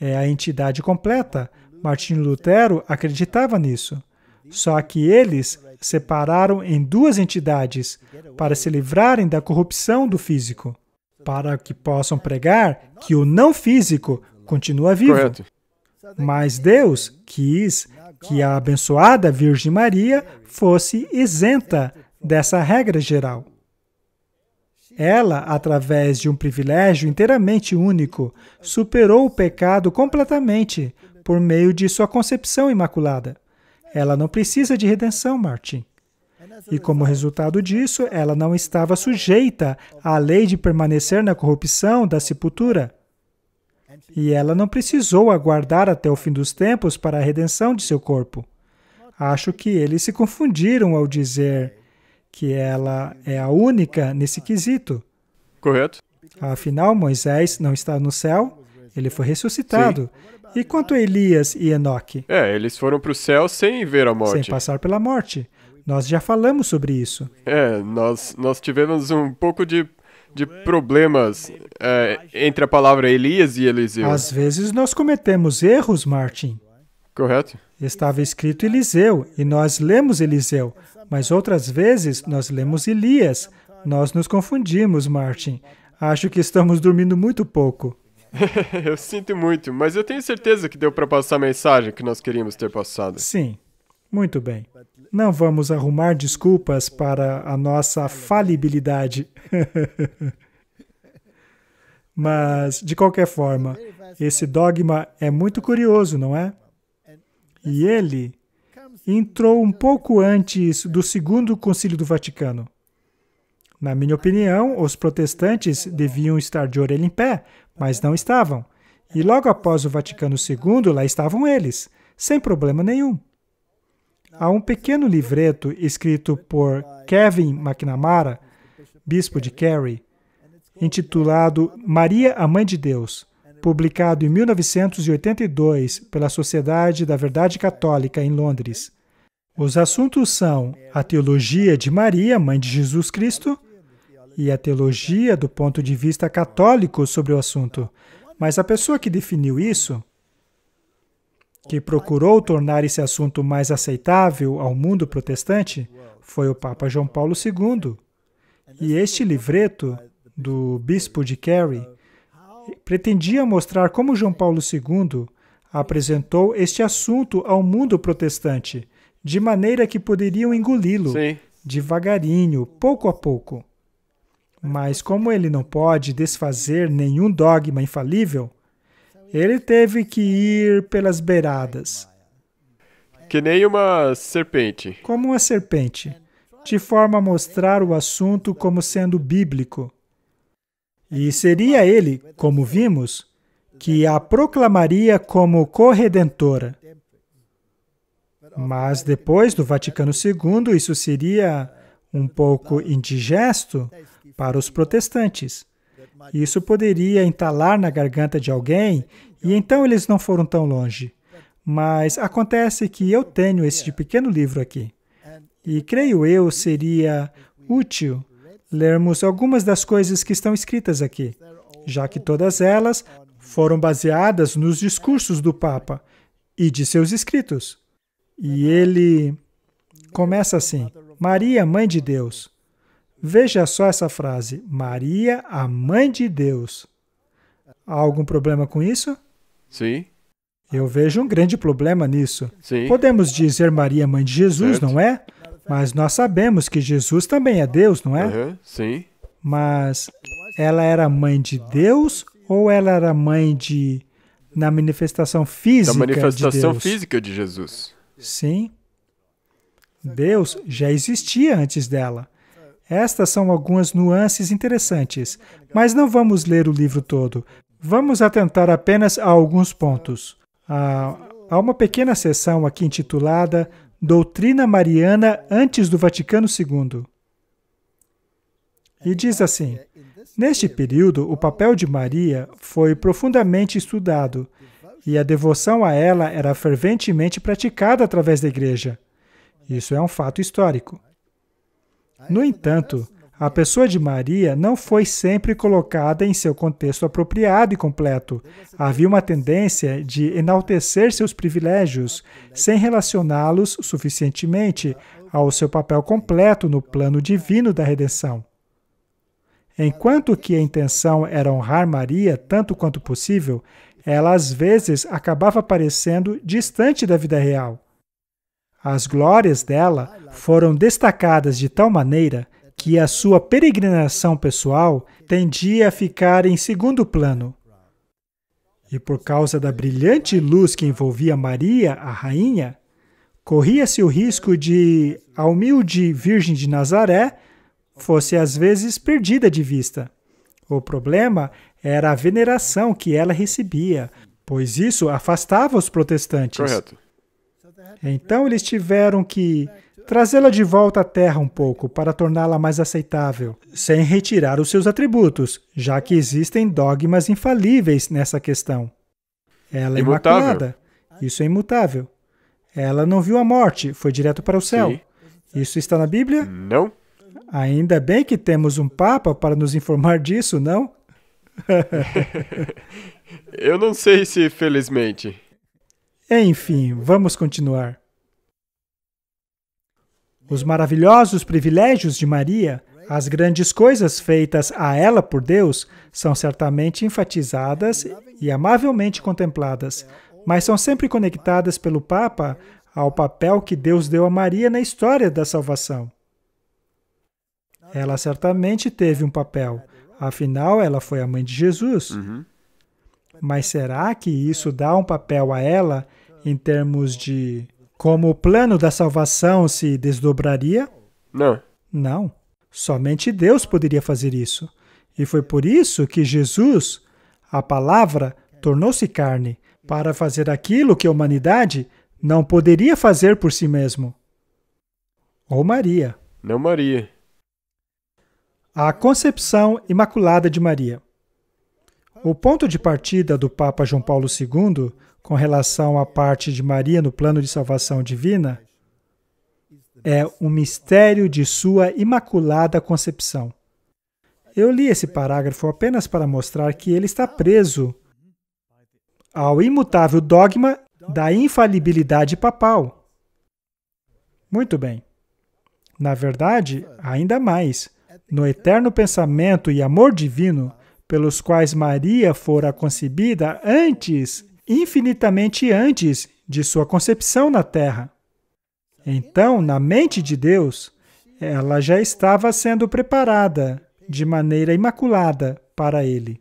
é a entidade completa. Martinho Lutero acreditava nisso. Só que eles separaram em duas entidades para se livrarem da corrupção do físico, para que possam pregar que o não físico continua vivo. Correto. Mas Deus quis que a abençoada Virgem Maria fosse isenta dessa regra geral. Ela, através de um privilégio inteiramente único, superou o pecado completamente por meio de sua concepção imaculada. Ela não precisa de redenção, Martin. E como resultado disso, ela não estava sujeita à lei de permanecer na corrupção da sepultura. E ela não precisou aguardar até o fim dos tempos para a redenção de seu corpo. Acho que eles se confundiram ao dizer que ela é a única nesse quesito. Correto. Afinal, Moisés não está no céu, ele foi ressuscitado. E quanto a Elias e Enoque? Eles foram para o céu sem ver a morte. Sem passar pela morte. Nós já falamos sobre isso. Nós tivemos um pouco de problemas entre a palavra Elias e Eliseu. Às vezes nós cometemos erros, Martin. Correto? Estava escrito Eliseu, e nós lemos Eliseu, mas outras vezes nós lemos Elias. Nós nos confundimos, Martin. Acho que estamos dormindo muito pouco. Eu sinto muito, mas eu tenho certeza que deu para passar a mensagem que nós queríamos ter passado. Sim, muito bem. Não vamos arrumar desculpas para a nossa falibilidade. Mas, de qualquer forma, esse dogma é muito curioso, não é? E ele entrou um pouco antes do Segundo Concílio do Vaticano. Na minha opinião, os protestantes deviam estar de orelha em pé, mas não estavam. E logo após o Vaticano II, lá estavam eles, sem problema nenhum. Há um pequeno livreto escrito por Kevin McNamara, bispo de Kerry, intitulado Maria, a Mãe de Deus, publicado em 1982 pela Sociedade da Verdade Católica em Londres. Os assuntos são a teologia de Maria, Mãe de Jesus Cristo, e a teologia do ponto de vista católico sobre o assunto. Mas a pessoa que definiu isso, que procurou tornar esse assunto mais aceitável ao mundo protestante, foi o Papa João Paulo II. E este livreto do bispo de Kerry pretendia mostrar como João Paulo II apresentou este assunto ao mundo protestante, de maneira que poderiam engoli-lo, devagarinho, pouco a pouco. Mas como ele não pode desfazer nenhum dogma infalível, ele teve que ir pelas beiradas. Que nem uma serpente. Como uma serpente, de forma a mostrar o assunto como sendo bíblico. E seria ele, como vimos, que a proclamaria como corredentora. Mas depois do Vaticano II, isso seria um pouco indigesto para os protestantes. Isso poderia entalar na garganta de alguém, e então eles não foram tão longe. Mas acontece que eu tenho esse pequeno livro aqui. E creio eu seria útil lermos algumas das coisas que estão escritas aqui, já que todas elas foram baseadas nos discursos do Papa e de seus escritos. E ele começa assim: Maria, Mãe de Deus. Veja só essa frase, Maria, a Mãe de Deus. Há algum problema com isso? Sim. Eu vejo um grande problema nisso. Sim. Podemos dizer Maria, Mãe de Jesus, Certo. não é? Mas nós sabemos que Jesus também é Deus, não é? Sim. Mas ela era mãe de Deus ou ela era mãe na manifestação física Da manifestação de Deus? física de Jesus. Sim. Deus já existia antes dela. Estas são algumas nuances interessantes, mas não vamos ler o livro todo. Vamos atentar apenas a alguns pontos. Há uma pequena seção aqui intitulada Doutrina Mariana antes do Vaticano II. E diz assim: Neste período, o papel de Maria foi profundamente estudado e a devoção a ela era ferventemente praticada através da igreja. Isso é um fato histórico. No entanto, a pessoa de Maria não foi sempre colocada em seu contexto apropriado e completo. Havia uma tendência de enaltecer seus privilégios, sem relacioná-los suficientemente ao seu papel completo no plano divino da redenção. Enquanto que a intenção era honrar Maria tanto quanto possível, ela às vezes acabava parecendo distante da vida real. As glórias dela foram destacadas de tal maneira que a sua peregrinação pessoal tendia a ficar em segundo plano. E por causa da brilhante luz que envolvia Maria, a rainha, corria-se o risco de a humilde Virgem de Nazaré fosse às vezes perdida de vista. O problema era a veneração que ela recebia, pois isso afastava os protestantes. Correto. Então eles tiveram que trazê-la de volta à terra um pouco para torná-la mais aceitável, sem retirar os seus atributos, já que existem dogmas infalíveis nessa questão. Ela é Imutável. imaculada. Isso é imutável. Ela não viu a morte, foi direto para o céu. Sim. Isso está na Bíblia? Não? Ainda bem que temos um Papa para nos informar disso, não? Eu não sei se felizmente. Enfim, vamos continuar. Os maravilhosos privilégios de Maria, as grandes coisas feitas a ela por Deus, são certamente enfatizadas e amavelmente contempladas, mas são sempre conectadas pelo Papa ao papel que Deus deu a Maria na história da salvação. Ela certamente teve um papel, afinal, ela foi a mãe de Jesus. Mas será que isso dá um papel a ela em termos de como o plano da salvação se desdobraria? Não. Não. Somente Deus poderia fazer isso. E foi por isso que Jesus, a palavra, tornou-se carne, para fazer aquilo que a humanidade não poderia fazer por si mesmo. Ou Maria. Não Maria. A concepção imaculada de Maria. O ponto de partida do Papa João Paulo II, com relação à parte de Maria no plano de salvação divina, é o mistério de sua imaculada concepção. Eu li esse parágrafo apenas para mostrar que ele está preso ao imutável dogma da infalibilidade papal. Muito bem. Na verdade, ainda mais, no eterno pensamento e amor divino, pelos quais Maria fora concebida antes, infinitamente antes de sua concepção na terra. Então, na mente de Deus, ela já estava sendo preparada de maneira imaculada para ele.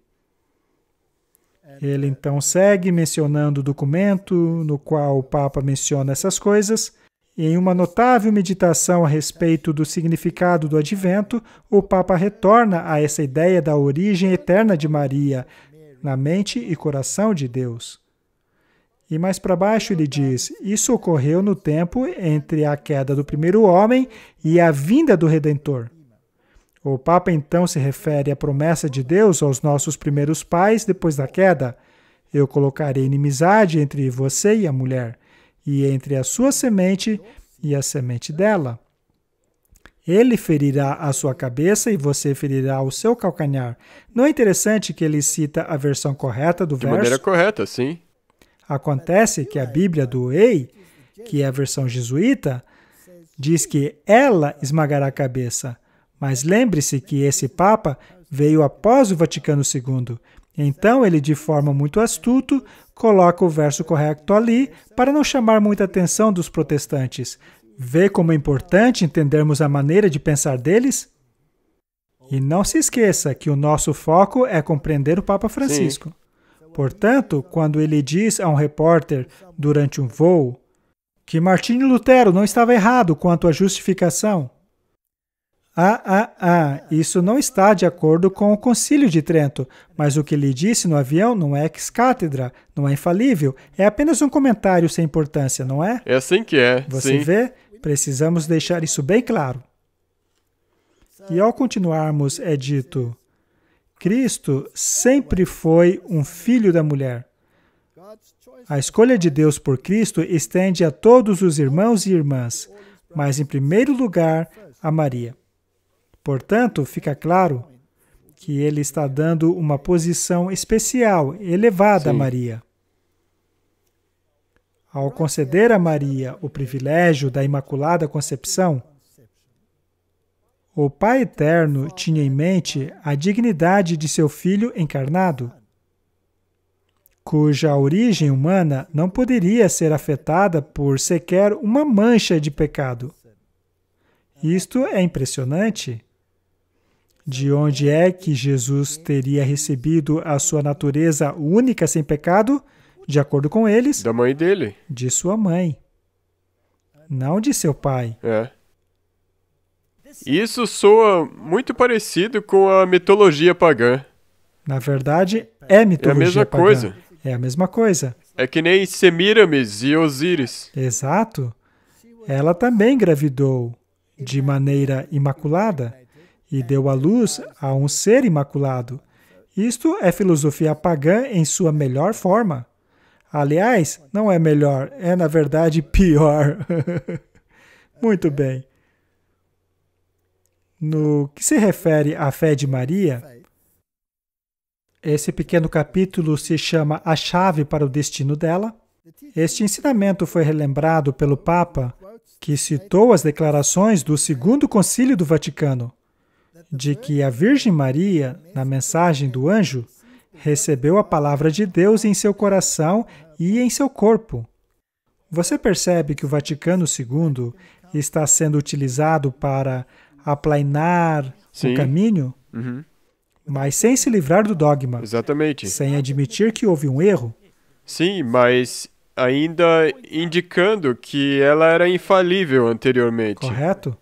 Ele então segue mencionando o documento no qual o Papa menciona essas coisas. E em uma notável meditação a respeito do significado do advento, o Papa retorna a essa ideia da origem eterna de Maria na mente e coração de Deus. E mais para baixo ele diz, isso ocorreu no tempo entre a queda do primeiro homem e a vinda do Redentor. O Papa então se refere à promessa de Deus aos nossos primeiros pais depois da queda. Eu colocarei inimizade entre você e a mulher, e entre a sua semente e a semente dela. Ele ferirá a sua cabeça e você ferirá o seu calcanhar. Não é interessante que ele cita a versão correta do verso? De maneira correta, sim. Acontece que a Bíblia do Ei, que é a versão jesuíta, diz que ela esmagará a cabeça. Mas lembre-se que esse Papa veio após o Vaticano II. Então, ele, de forma muito astuta, coloca o verso correto ali para não chamar muita atenção dos protestantes. Vê como é importante entendermos a maneira de pensar deles? E não se esqueça que o nosso foco é compreender o Papa Francisco. Sim. Portanto, quando ele diz a um repórter durante um voo que Martinho Lutero não estava errado quanto à justificação, isso não está de acordo com o Concílio de Trento, mas o que ele disse no avião não é ex-cátedra, não é infalível, é apenas um comentário sem importância, não é? É assim que é, Você sim. vê? Precisamos deixar isso bem claro. E ao continuarmos, é dito, Cristo sempre foi um filho da mulher. A escolha de Deus por Cristo estende a todos os irmãos e irmãs, mas em primeiro lugar a Maria. Portanto, fica claro que ele está dando uma posição especial, elevada a Maria. Ao conceder a Maria o privilégio da Imaculada Concepção, o Pai Eterno tinha em mente a dignidade de seu Filho encarnado, cuja origem humana não poderia ser afetada por sequer uma mancha de pecado. Isto é impressionante. De onde é que Jesus teria recebido a sua natureza única sem pecado? De acordo com eles, Da mãe dele. de sua mãe, não de seu pai. Isso soa muito parecido com a mitologia pagã. Na verdade, é mitologia É a mesma pagã. coisa. É a mesma coisa. É que nem Semíramis e Osíris. Exato. Ela também engravidou de maneira imaculada e deu à luz a um ser imaculado. Isto é filosofia pagã em sua melhor forma. Aliás, não é melhor, é na verdade pior. Muito bem. No que se refere à fé de Maria, esse pequeno capítulo se chama A Chave para o Destino dela. Este ensinamento foi relembrado pelo Papa, que citou as declarações do Segundo Concílio do Vaticano, de que a Virgem Maria, na mensagem do anjo, recebeu a palavra de Deus em seu coração e em seu corpo. Você percebe que o Vaticano II está sendo utilizado para aplainar o caminho, mas sem se livrar do dogma, Exatamente. sem admitir que houve um erro? Sim, mas ainda indicando que ela era infalível anteriormente. Correto?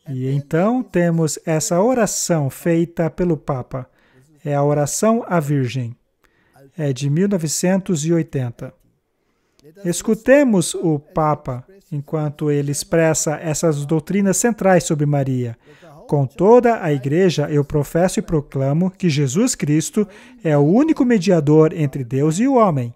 E então temos essa oração feita pelo Papa. É a oração à Virgem. É de 1980. Escutemos o Papa enquanto ele expressa essas doutrinas centrais sobre Maria. Com toda a Igreja, eu professo e proclamo que Jesus Cristo é o único mediador entre Deus e o homem,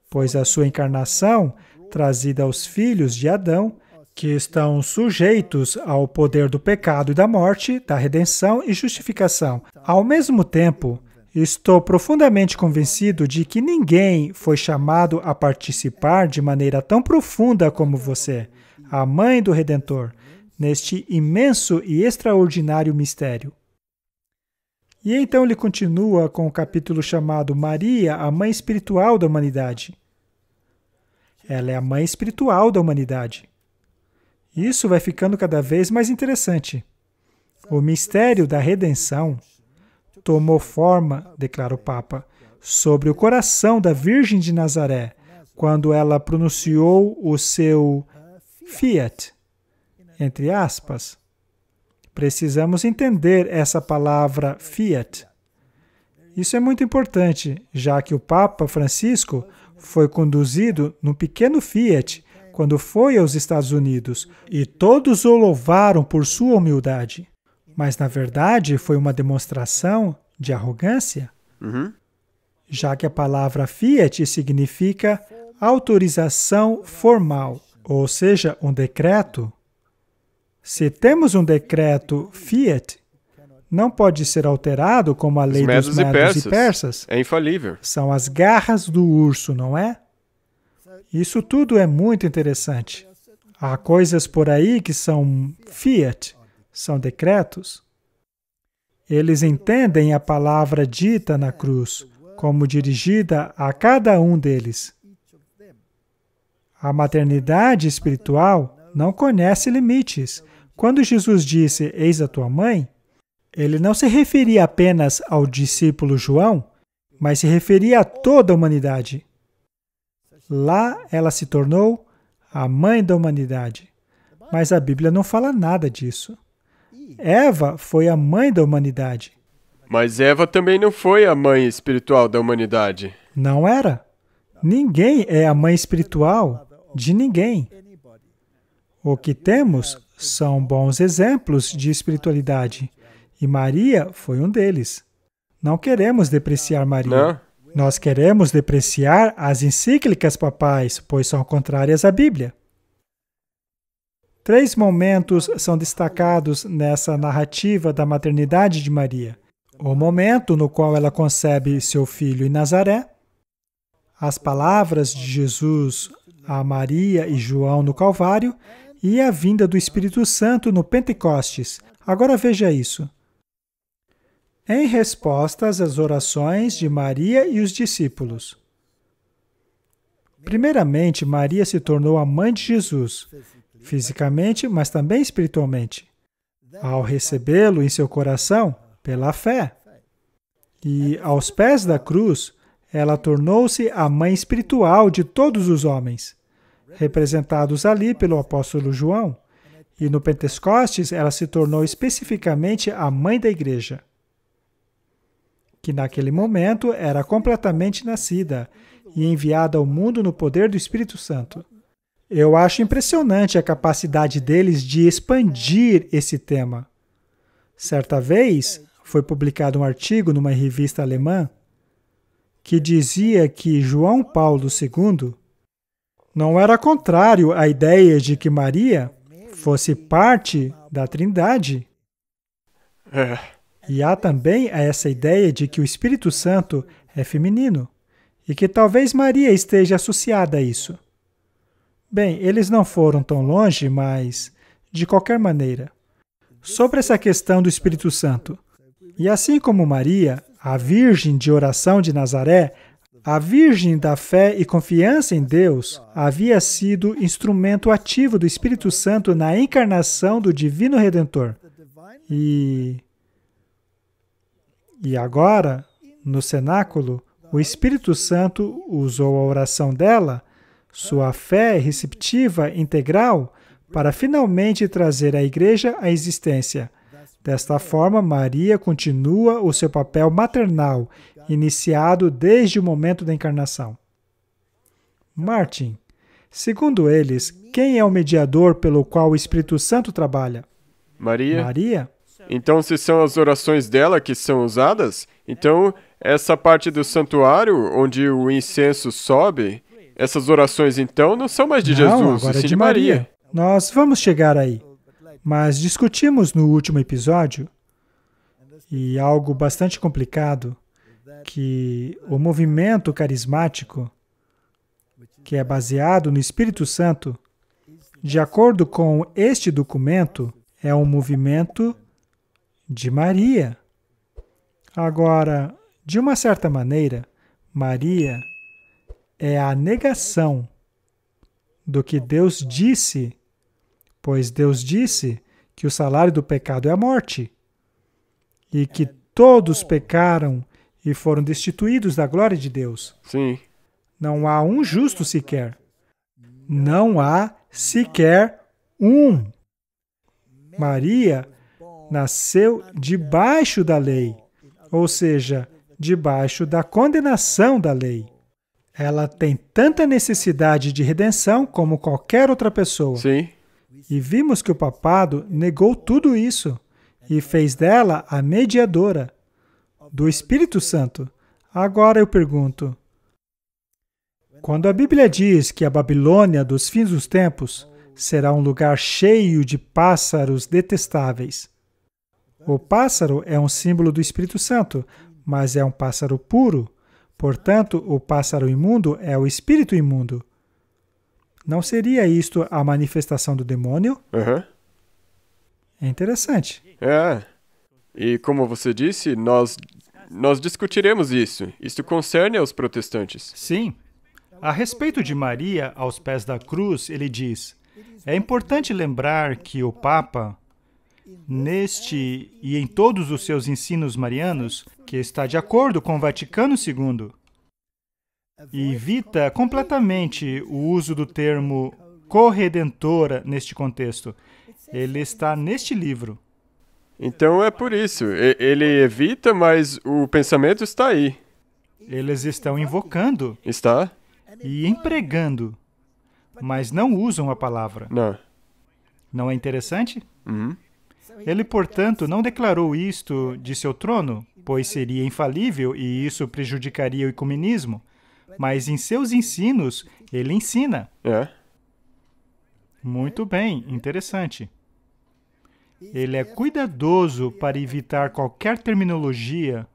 pois a sua encarnação, trazida aos filhos de Adão, que estão sujeitos ao poder do pecado e da morte, da redenção e justificação. Ao mesmo tempo, estou profundamente convencido de que ninguém foi chamado a participar de maneira tão profunda como você, a Mãe do Redentor, neste imenso e extraordinário mistério. E então ele continua com o capítulo chamado Maria, a Mãe Espiritual da Humanidade. Ela é a Mãe Espiritual da Humanidade. Isso vai ficando cada vez mais interessante. O mistério da redenção tomou forma, declara o Papa, sobre o coração da Virgem de Nazaré, quando ela pronunciou o seu fiat, entre aspas. Precisamos entender essa palavra fiat. Isso é muito importante, já que o Papa Francisco foi conduzido num pequeno Fiat quando foi aos Estados Unidos, e todos o louvaram por sua humildade. Mas, na verdade, foi uma demonstração de arrogância, já que a palavra Fiat significa autorização formal, ou seja, um decreto. Se temos um decreto Fiat, não pode ser alterado como a lei dos medos e persas. É infalível. São as garras do urso, não é? Isso tudo é muito interessante. Há coisas por aí que são Fiat, são decretos. Eles entendem a palavra dita na cruz como dirigida a cada um deles. A maternidade espiritual não conhece limites. Quando Jesus disse, eis a tua mãe, ele não se referia apenas ao discípulo João, mas se referia a toda a humanidade. Lá ela se tornou a mãe da humanidade. Mas a Bíblia não fala nada disso. Eva foi a mãe da humanidade. Mas Eva também não foi a mãe espiritual da humanidade. Não era. Ninguém é a mãe espiritual de ninguém. O que temos são bons exemplos de espiritualidade. E Maria foi um deles. Não queremos depreciar Maria. Não? Nós queremos depreciar as encíclicas papais, pois são contrárias à Bíblia. 3 momentos são destacados nessa narrativa da maternidade de Maria. O momento no qual ela concebe seu filho em Nazaré, as palavras de Jesus a Maria e João no Calvário e a vinda do Espírito Santo no Pentecostes. Agora veja isso. Em respostas às orações de Maria e os discípulos. Primeiramente, Maria se tornou a mãe de Jesus, fisicamente, mas também espiritualmente, ao recebê-lo em seu coração pela fé. E aos pés da cruz, ela tornou-se a mãe espiritual de todos os homens, representados ali pelo apóstolo João. E no Pentecostes, ela se tornou especificamente a mãe da igreja, que naquele momento era completamente nascida e enviada ao mundo no poder do Espírito Santo. Eu acho impressionante a capacidade deles de expandir esse tema. Certa vez, foi publicado um artigo numa revista alemã que dizia que João Paulo II não era contrário à ideia de que Maria fosse parte da Trindade. E há também essa ideia de que o Espírito Santo é feminino e que talvez Maria esteja associada a isso. Bem, eles não foram tão longe, mas, de qualquer maneira, sobre essa questão do Espírito Santo. E assim como Maria, a Virgem de oração de Nazaré, a Virgem da fé e confiança em Deus, havia sido instrumento ativo do Espírito Santo na encarnação do Divino Redentor. E agora, no cenáculo, o Espírito Santo usou a oração dela, sua fé receptiva integral, para finalmente trazer a igreja à existência. Desta forma, Maria continua o seu papel maternal, iniciado desde o momento da encarnação. Martin, segundo eles, quem é o mediador pelo qual o Espírito Santo trabalha? Maria? Maria? Então, se são as orações dela que são usadas, então essa parte do santuário onde o incenso sobe, essas orações então não são mais de Jesus, agora e sim é de Maria. Nós vamos chegar aí. Mas discutimos no último episódio, e algo bastante complicado, que o movimento carismático, que é baseado no Espírito Santo, de acordo com este documento, é um movimento de Maria. Agora, de uma certa maneira, Maria é a negação do que Deus disse, pois Deus disse que o salário do pecado é a morte, e que todos pecaram e foram destituídos da glória de Deus. Sim. Não há um justo sequer. Não há sequer um. Maria nasceu debaixo da lei, ou seja, debaixo da condenação da lei. Ela tem tanta necessidade de redenção como qualquer outra pessoa. Sim. E vimos que o papado negou tudo isso e fez dela a mediadora do Espírito Santo. Agora eu pergunto, quando a Bíblia diz que a Babilônia dos fins dos tempos será um lugar cheio de pássaros detestáveis, o pássaro é um símbolo do Espírito Santo, mas é um pássaro puro. Portanto, o pássaro imundo é o espírito imundo. Não seria isto a manifestação do demônio? É interessante. E como você disse, nós discutiremos isso. Isto concerne aos protestantes. Sim. A respeito de Maria, aos pés da cruz, ele diz: é importante lembrar que o Papa, neste e em todos os seus ensinos marianos, que está de acordo com o Vaticano II, evita completamente o uso do termo corredentora neste contexto. Ele está neste livro. Então é por isso. Ele evita, mas o pensamento está aí. Eles estão invocando. Está? E empregando, mas não usam a palavra. Não. Não é interessante? Uhum. Ele, portanto, não declarou isto de seu trono, pois seria infalível e isso prejudicaria o ecumenismo. Mas em seus ensinos, ele ensina. Muito bem, interessante. Ele é cuidadoso para evitar qualquer terminologia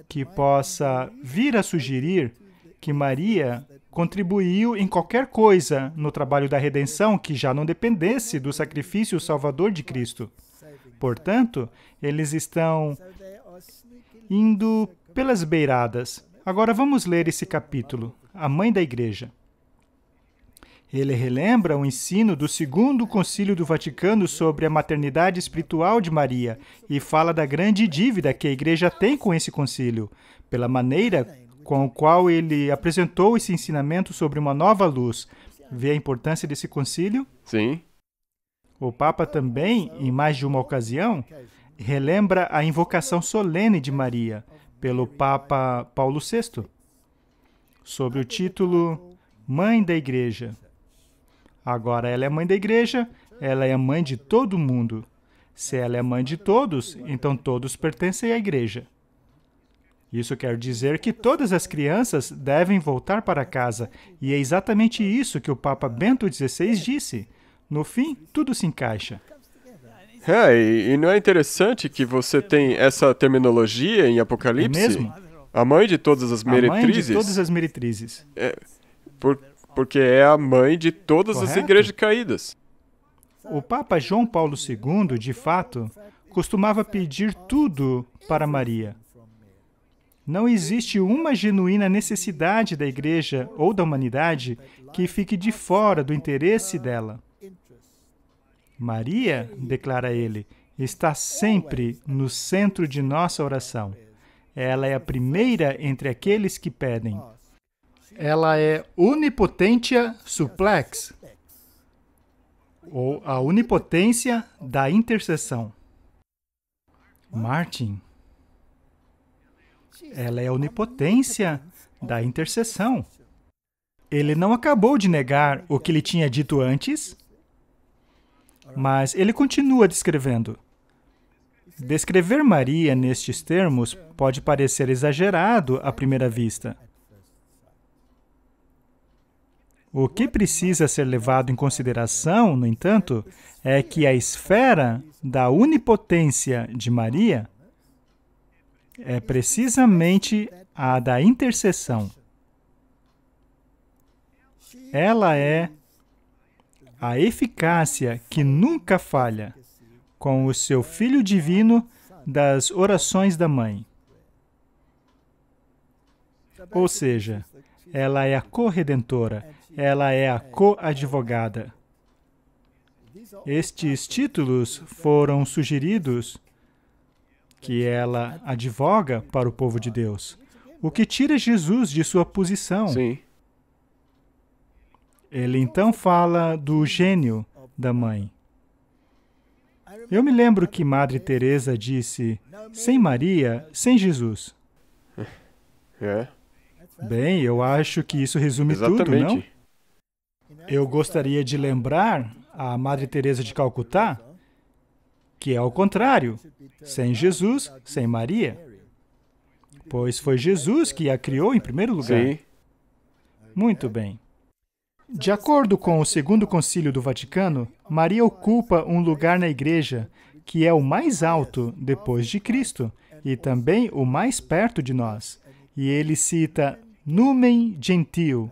que possa vir a sugerir que Maria contribuiu em qualquer coisa no trabalho da redenção que já não dependesse do sacrifício salvador de Cristo. Portanto, eles estão indo pelas beiradas. Agora vamos ler esse capítulo, a Mãe da Igreja. Ele relembra o ensino do Segundo Concílio do Vaticano sobre a maternidade espiritual de Maria e fala da grande dívida que a Igreja tem com esse concílio, pela maneira com a qual ele apresentou esse ensinamento sobre uma nova luz. Vê a importância desse concílio? Sim. O Papa também, em mais de uma ocasião, relembra a invocação solene de Maria pelo Papa Paulo VI, sob o título Mãe da Igreja. Agora ela é mãe da Igreja, ela é a mãe de todo mundo. Se ela é mãe de todos, então todos pertencem à Igreja. Isso quer dizer que todas as crianças devem voltar para casa, e é exatamente isso que o Papa Bento XVI disse. No fim, tudo se encaixa. E não é interessante que você tem essa terminologia em Apocalipse? É mesmo? A mãe de todas as meretrizes? A mãe de todas as meretrizes. Porque é a mãe de todas as igrejas caídas. O Papa João Paulo II, de fato, costumava pedir tudo para Maria. Não existe uma genuína necessidade da Igreja ou da humanidade que fique de fora do interesse dela. Maria, declara ele, está sempre no centro de nossa oração. Ela é a primeira entre aqueles que pedem. Ela é Unipotentia Supplex, ou a onipotência da intercessão. Martin, ela é a onipotência da intercessão. Ele não acabou de negar o que lhe tinha dito antes, mas ele continua descrevendo. Descrever Maria nestes termos pode parecer exagerado à primeira vista. O que precisa ser levado em consideração, no entanto, é que a esfera da onipotência de Maria é precisamente a da intercessão. Ela é a eficácia que nunca falha com o seu Filho Divino das orações da Mãe. Ou seja, ela é a corredentora, ela é a coadvogada. Estes títulos foram sugeridos que ela advoga para o povo de Deus, o que tira Jesus de sua posição. Sim. Ele então fala do gênio da mãe. Eu me lembro que Madre Teresa disse, sem Maria, sem Jesus. Bem, eu acho que isso resume tudo, não? Eu gostaria de lembrar a Madre Teresa de Calcutá que é ao contrário, sem Jesus, sem Maria. Pois foi Jesus que a criou em primeiro lugar. Sim. Muito bem. De acordo com o Segundo Concílio do Vaticano, Maria ocupa um lugar na Igreja que é o mais alto depois de Cristo e também o mais perto de nós. E ele cita Numen Gentium,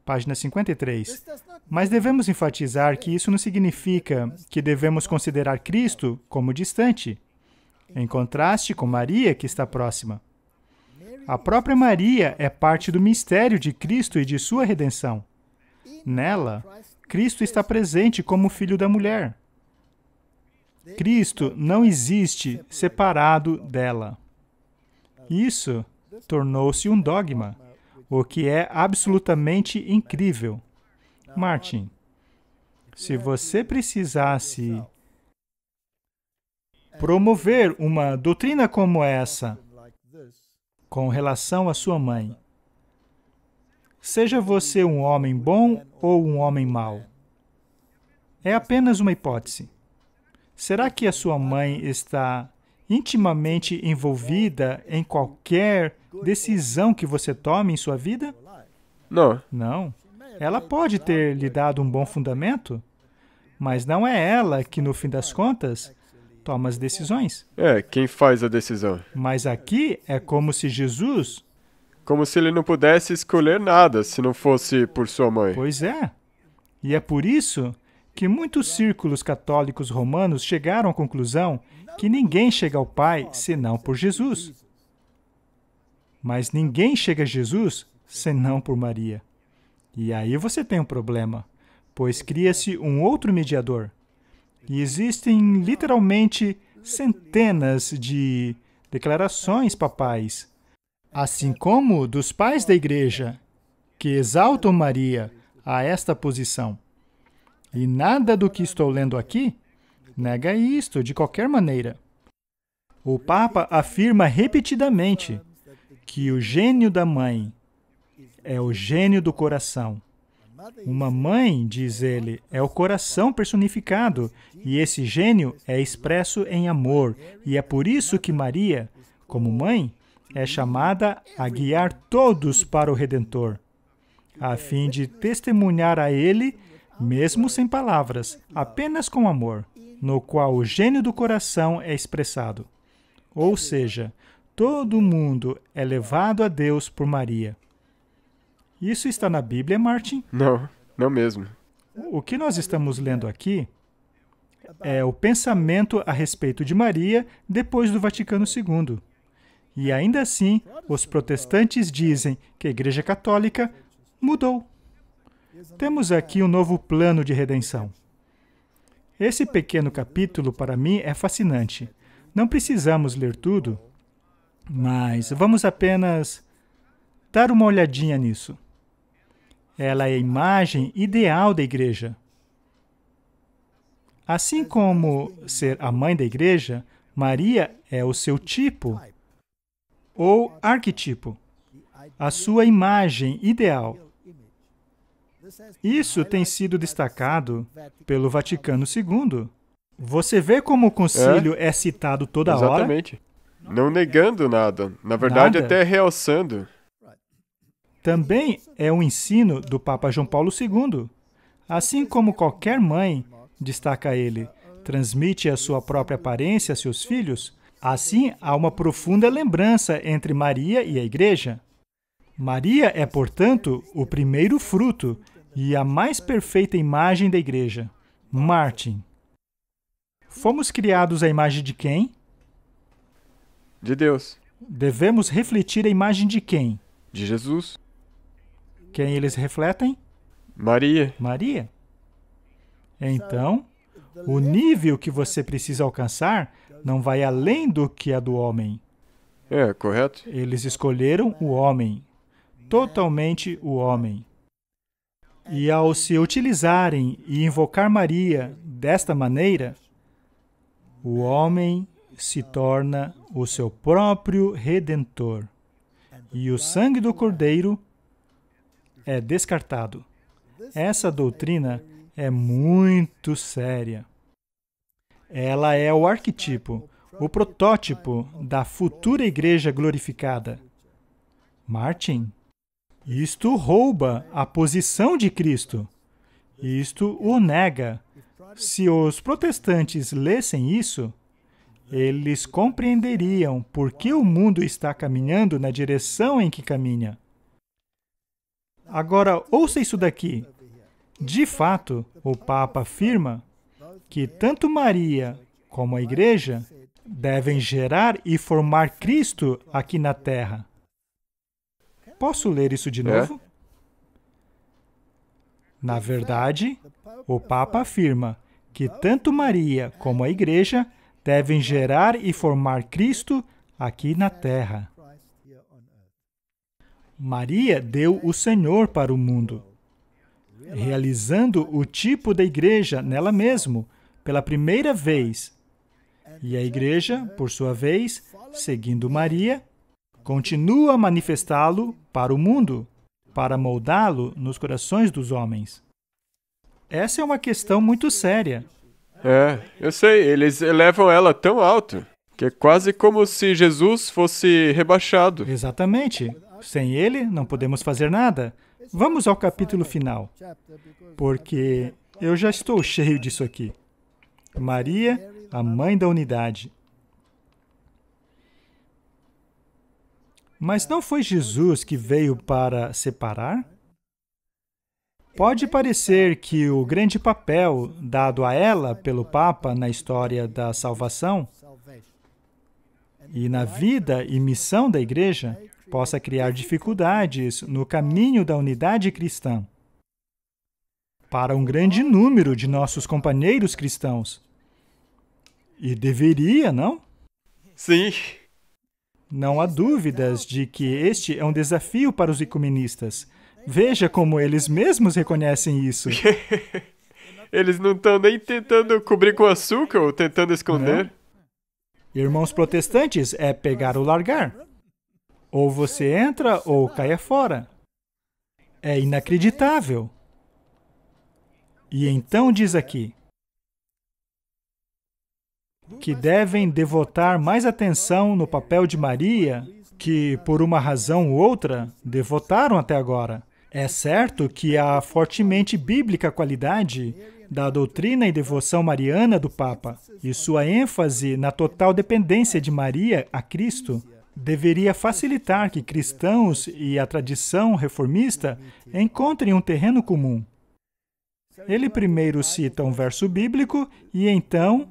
página 53. Mas devemos enfatizar que isso não significa que devemos considerar Cristo como distante, em contraste com Maria, que está próxima. A própria Maria é parte do mistério de Cristo e de sua redenção. Nela, Cristo está presente como filho da mulher. Cristo não existe separado dela. Isso tornou-se um dogma, o que é absolutamente incrível. Martin, se você precisasse promover uma doutrina como essa com relação à sua mãe, seja você um homem bom ou um homem mau, é apenas uma hipótese. Será que a sua mãe está intimamente envolvida em qualquer decisão que você tome em sua vida? Não. Não. Ela pode ter lhe dado um bom fundamento, mas não é ela que, no fim das contas, toma as decisões. Quem faz a decisão? Mas aqui é como se Jesus... Como se ele não pudesse escolher nada se não fosse por sua mãe. Pois é. E é por isso que muitos círculos católicos romanos chegaram à conclusão que ninguém chega ao Pai senão por Jesus. Mas ninguém chega a Jesus senão por Maria. E aí você tem um problema, pois cria-se um outro mediador. E existem literalmente centenas de declarações papais, assim como dos pais da Igreja, que exaltam Maria a esta posição. E nada do que estou lendo aqui nega isto de qualquer maneira. O Papa afirma repetidamente que o gênio da mãe é o gênio do coração. Uma mãe, diz ele, é o coração personificado, e esse gênio é expresso em amor, e é por isso que Maria, como mãe, é chamada a guiar todos para o Redentor, a fim de testemunhar a ele, mesmo sem palavras, apenas com amor, no qual o gênio do coração é expressado. Ou seja, todo mundo é levado a Deus por Maria. Isso está na Bíblia, Martin? Não, não mesmo. O que nós estamos lendo aqui é o pensamento a respeito de Maria depois do Vaticano II. E ainda assim, os protestantes dizem que a Igreja Católica mudou. Temos aqui um novo plano de redenção. Esse pequeno capítulo, para mim, é fascinante. Não precisamos ler tudo, mas vamos apenas dar uma olhadinha nisso. Ela é a imagem ideal da Igreja. Assim como ser a mãe da Igreja, Maria é o seu tipo, ou arquetipo, a sua imagem ideal. Isso tem sido destacado pelo Vaticano II. Você vê como o concílio é citado toda hora? Exatamente. Não negando nada. Na verdade, Nada. até realçando. Também é um ensino do Papa João Paulo II. Assim como qualquer mãe, destaca ele, transmite a sua própria aparência a seus filhos, assim há uma profunda lembrança entre Maria e a Igreja. Maria é, portanto, o primeiro fruto e a mais perfeita imagem da Igreja. Martin. Fomos criados à imagem de quem? De Deus. Devemos refletir a imagem de quem? De Jesus. Quem eles refletem? Maria. Maria. Então, o nível que você precisa alcançar não vai além do que é do homem. Correto? Eles escolheram o homem, totalmente o homem. E ao se utilizarem e invocar Maria desta maneira, o homem se torna o seu próprio Redentor. E o sangue do Cordeiro é descartado. Essa doutrina é muito séria. Ela é o arquetipo, o protótipo da futura igreja glorificada. Martin, isto rouba a posição de Cristo. Isto o nega. Se os protestantes lessem isso, eles compreenderiam por que o mundo está caminhando na direção em que caminha. Agora, ouça isso daqui. De fato, o Papa afirma que tanto Maria como a Igreja devem gerar e formar Cristo aqui na Terra. Posso ler isso de novo? Na verdade, o Papa afirma que tanto Maria como a Igreja devem gerar e formar Cristo aqui na Terra. Maria deu o Senhor para o mundo, realizando o tipo da Igreja nela mesma, pela primeira vez. E a Igreja, por sua vez, seguindo Maria, continua a manifestá-lo para o mundo, para moldá-lo nos corações dos homens. Essa é uma questão muito séria. Eu sei, eles elevam ela tão alto. Que é quase como se Jesus fosse rebaixado. Exatamente. Sem ele, não podemos fazer nada. Vamos ao capítulo final, porque eu já estou cheio disso aqui. Maria, a mãe da unidade. Mas não foi Jesus que veio para separar? Pode parecer que o grande papel dado a ela pelo Papa na história da salvação e na vida e missão da Igreja possa criar dificuldades no caminho da unidade cristã para um grande número de nossos companheiros cristãos. E deveria, não? Sim. Não há dúvidas de que este é um desafio para os ecumenistas. Veja como eles mesmos reconhecem isso. Eles não estão nem tentando cobrir com açúcar ou tentando esconder. Não. Irmãos protestantes, é pegar ou largar. Ou você entra ou caia fora. É inacreditável. E então diz aqui que devem devotar mais atenção no papel de Maria, que, por uma razão ou outra, devotaram até agora. É certo que há fortemente bíblica qualidade da doutrina e devoção mariana do Papa, e sua ênfase na total dependência de Maria a Cristo deveria facilitar que cristãos e a tradição reformista encontrem um terreno comum. Ele primeiro cita um verso bíblico e então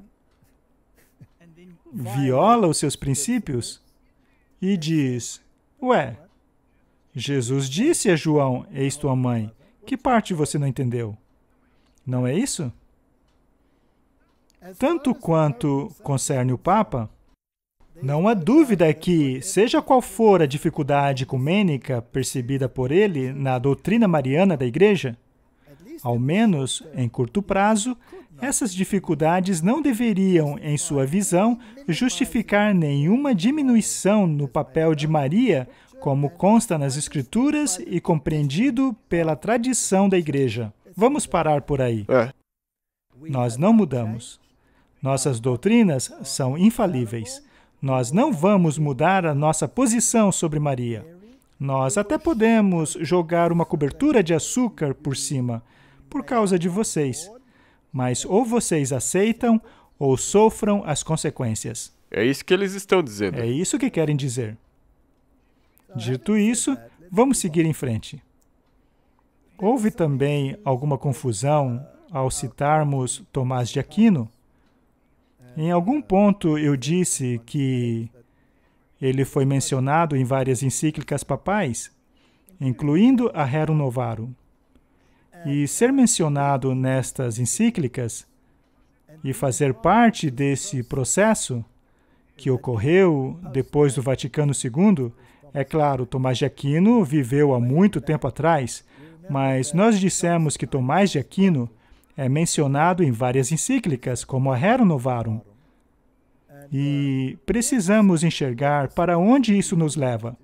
viola os seus princípios e diz: ué, Jesus disse a João, eis tua mãe. Que parte você não entendeu? Não é isso? Tanto quanto concerne o Papa, não há dúvida que, seja qual for a dificuldade ecumênica percebida por ele na doutrina mariana da Igreja, ao menos em curto prazo, essas dificuldades não deveriam, em sua visão, justificar nenhuma diminuição no papel de Maria, como consta nas Escrituras e compreendido pela tradição da Igreja. Vamos parar por aí. Nós não mudamos. Nossas doutrinas são infalíveis. Nós não vamos mudar a nossa posição sobre Maria. Nós até podemos jogar uma cobertura de açúcar por cima, por causa de vocês. Mas ou vocês aceitam ou sofram as consequências. É isso que eles estão dizendo. É isso que querem dizer. Dito isso, vamos seguir em frente. Houve também alguma confusão ao citarmos Tomás de Aquino? Em algum ponto eu disse que ele foi mencionado em várias encíclicas papais, incluindo a Rerum Novarum. E ser mencionado nestas encíclicas e fazer parte desse processo que ocorreu depois do Vaticano II, é claro, Tomás de Aquino viveu há muito tempo atrás, mas nós dissemos que Tomás de Aquino é mencionado em várias encíclicas, como a Rerum Novarum. E precisamos enxergar para onde isso nos leva,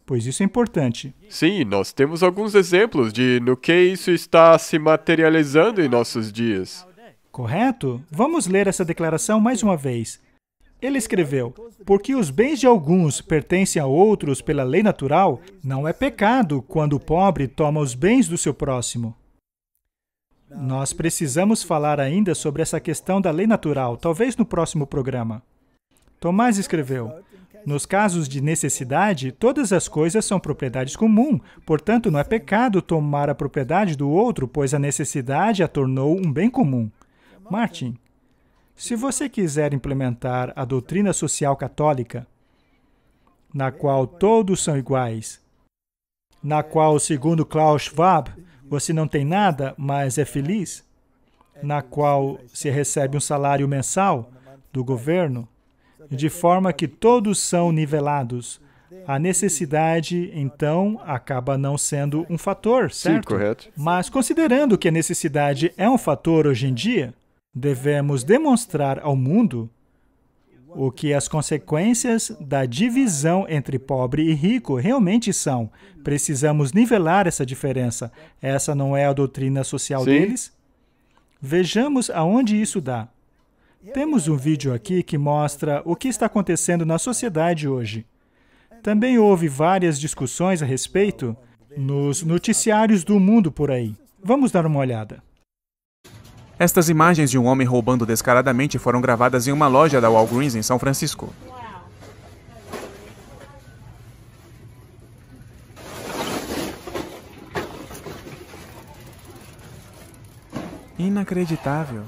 pois isso é importante. Sim, nós temos alguns exemplos de no que isso está se materializando em nossos dias. Correto? Vamos ler essa declaração mais uma vez. Ele escreveu: porque os bens de alguns pertencem a outros pela lei natural, não é pecado quando o pobre toma os bens do seu próximo. Nós precisamos falar ainda sobre essa questão da lei natural, talvez no próximo programa. Tomás escreveu: nos casos de necessidade, todas as coisas são propriedades comuns, portanto não é pecado tomar a propriedade do outro, pois a necessidade a tornou um bem comum. Martin, se você quiser implementar a doutrina social católica, na qual todos são iguais, na qual, segundo Klaus Schwab, você não tem nada, mas é feliz, na qual se recebe um salário mensal do governo, de forma que todos são nivelados, a necessidade, então, acaba não sendo um fator, certo? Sim, correto. Mas, considerando que a necessidade é um fator hoje em dia, devemos demonstrar ao mundo o que as consequências da divisão entre pobre e rico realmente são. Precisamos nivelar essa diferença. Essa não é a doutrina social deles? Vejamos aonde isso dá. Temos um vídeo aqui que mostra o que está acontecendo na sociedade hoje. Também houve várias discussões a respeito nos noticiários do mundo por aí. Vamos dar uma olhada. Estas imagens de um homem roubando descaradamente foram gravadas em uma loja da Walgreens em São Francisco. Inacreditável.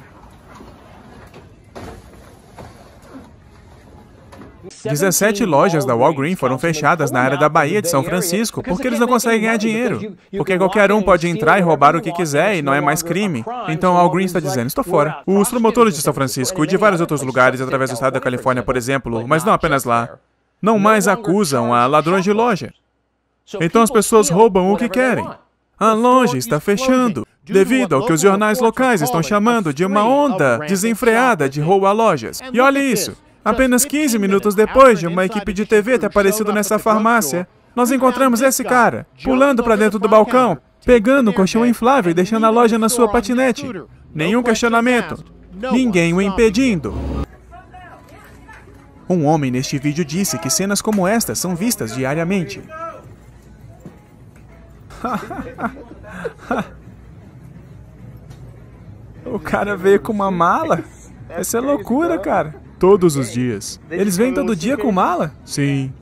17 lojas da Walgreens foram fechadas na área da Baía de São Francisco porque eles não conseguem ganhar dinheiro. Porque qualquer um pode entrar e roubar o que quiser e não é mais crime. Então a Walgreens está dizendo, estou fora. Os promotores de São Francisco e de vários outros lugares através do estado da Califórnia, por exemplo, mas não apenas lá, não mais acusam a ladrões de loja. Então as pessoas roubam o que querem. A loja está fechando, devido ao que os jornais locais estão chamando de uma onda desenfreada de roubo a lojas. E olha isso. Apenas 15 minutos depois de uma equipe de TV ter aparecido nessa farmácia, nós encontramos esse cara, pulando para dentro do balcão, pegando um colchão inflável e deixando a loja na sua patinete. Nenhum questionamento. Ninguém o impedindo. Um homem neste vídeo disse que cenas como estas são vistas diariamente. O cara veio com uma mala? Essa é loucura, cara. Todos os dias. Eles vêm todo dia com mala? Sim.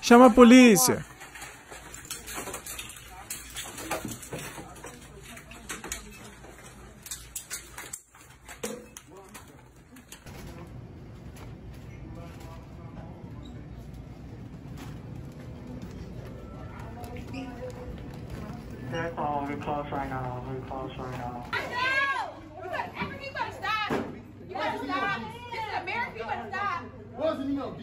Chama a polícia. We're close right now. We're close right now. Everything better stop. You better stop. This is America. You better stop. Move.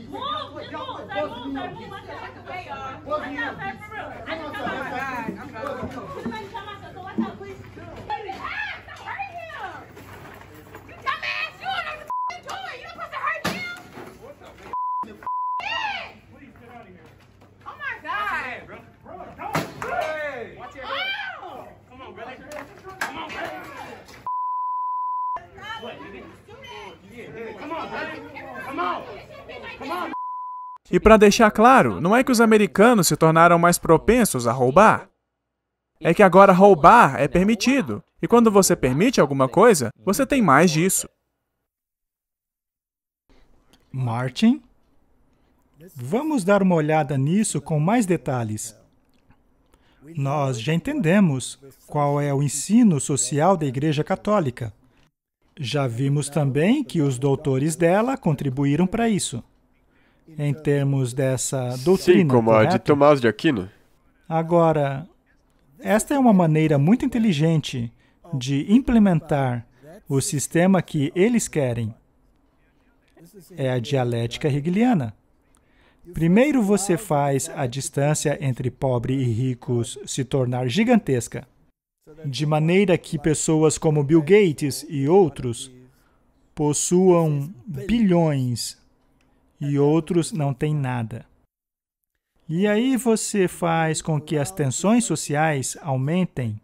Like a way, y'all. I know, for real. I just know my God. I'm going. Somebody tell myself, so what's up, please? Stop hurting him. You dumbass. You don't know what the you doing. You don't supposed to hurt him. What the yeah. Please get out of here. Oh my God. Bro, don't. Hey. Watch your head. Come on, brother. Come on, brother. What, nigga? Yeah, come on, brother. Come on. Come on. E para deixar claro, não é que os americanos se tornaram mais propensos a roubar. É que agora roubar é permitido. E quando você permite alguma coisa, você tem mais disso. Martin? Vamos dar uma olhada nisso com mais detalhes. Nós já entendemos qual é o ensino social da Igreja Católica. Já vimos também que os doutores dela contribuíram para isso, em termos dessa doutrina. Sim, como a de correto? Tomás de Aquino. Agora, esta é uma maneira muito inteligente de implementar o sistema que eles querem. É a dialética hegeliana. Primeiro você faz a distância entre pobre e ricos se tornar gigantesca, de maneira que pessoas como Bill Gates e outros possuam bilhões e outros não têm nada. E aí você faz com que as tensões sociais aumentem.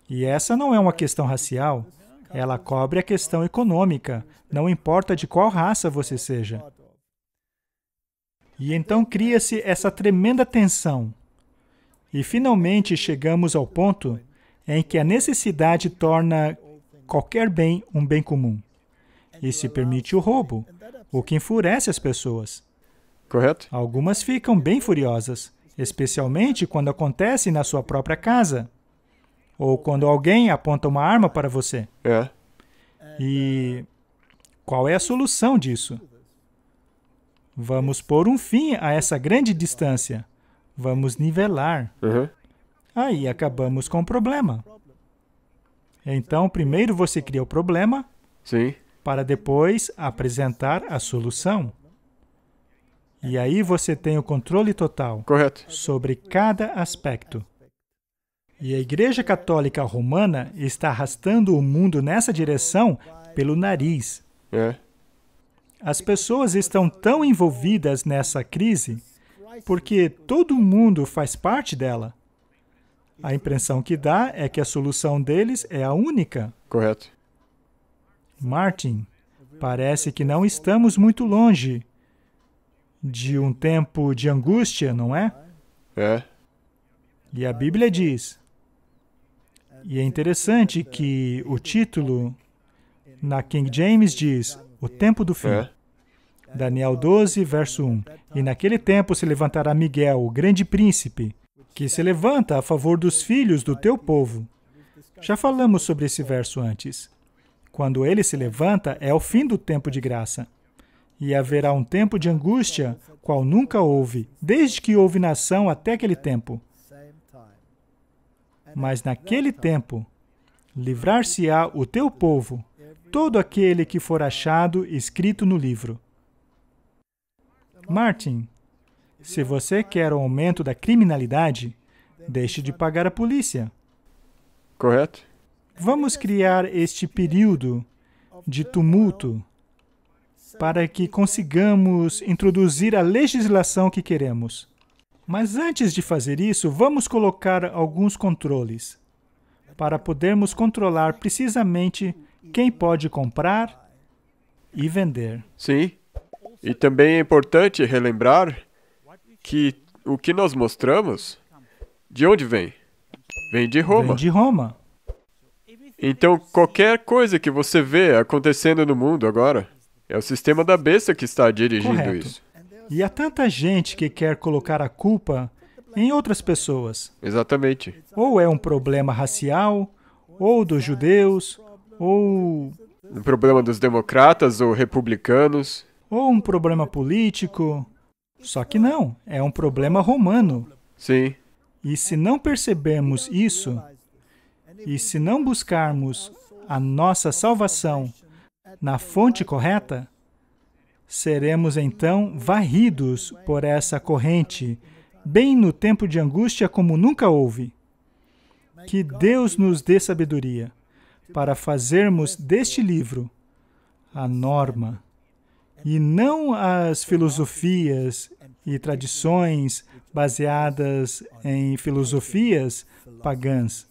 E essa não é uma questão racial, ela cobre a questão econômica, não importa de qual raça você seja. E então cria-se essa tremenda tensão. E finalmente chegamos ao ponto em que a necessidade torna qualquer bem um bem comum. E se permite o roubo, o que enfurece as pessoas. Correto? Algumas ficam bem furiosas, especialmente quando acontece na sua própria casa, ou quando alguém aponta uma arma para você. É. E qual é a solução disso? Vamos pôr um fim a essa grande distância. Vamos nivelar. Uhum. Aí acabamos com o problema. Então, primeiro você cria o problema, Sim. para depois apresentar a solução. E aí você tem o controle total Correto. sobre cada aspecto. E a Igreja Católica Romana está arrastando o mundo nessa direção pelo nariz. É. As pessoas estão tão envolvidas nessa crise porque todo mundo faz parte dela. A impressão que dá é que a solução deles é a única. Correto. Martin, parece que não estamos muito longe de um tempo de angústia, não é? É. E a Bíblia diz. E é interessante que o título na King James diz, o tempo do fim. É. Daniel 12, verso 1. E naquele tempo se levantará Miguel, o grande príncipe, que se levanta a favor dos filhos do teu povo. Já falamos sobre esse verso antes. Quando ele se levanta, é o fim do tempo de graça. E haverá um tempo de angústia, qual nunca houve, desde que houve nação até aquele tempo. Mas naquele tempo, livrar-se-á o teu povo, todo aquele que for achado escrito no livro. Martin, se você quer o aumento da criminalidade, deixe de pagar a polícia. Correto? Vamos criar este período de tumulto para que consigamos introduzir a legislação que queremos. Mas antes de fazer isso, vamos colocar alguns controles para podermos controlar precisamente quem pode comprar e vender. Sim. E também é importante relembrar que o que nós mostramos, de onde vem? Vem de Roma. Vem de Roma. Então, qualquer coisa que você vê acontecendo no mundo agora, é o sistema da besta que está dirigindo Correto. isso. E há tanta gente que quer colocar a culpa em outras pessoas. Exatamente. Ou é um problema racial, ou dos judeus, ou Um problema dos democratas ou republicanos. um problema político. Só que não, é um problema romano. Sim. E se não percebermos isso, e se não buscarmos a nossa salvação na fonte correta, seremos então varridos por essa corrente, bem no tempo de angústia como nunca houve. Que Deus nos dê sabedoria para fazermos deste livro a norma, e não as filosofias e tradições baseadas em filosofias pagãs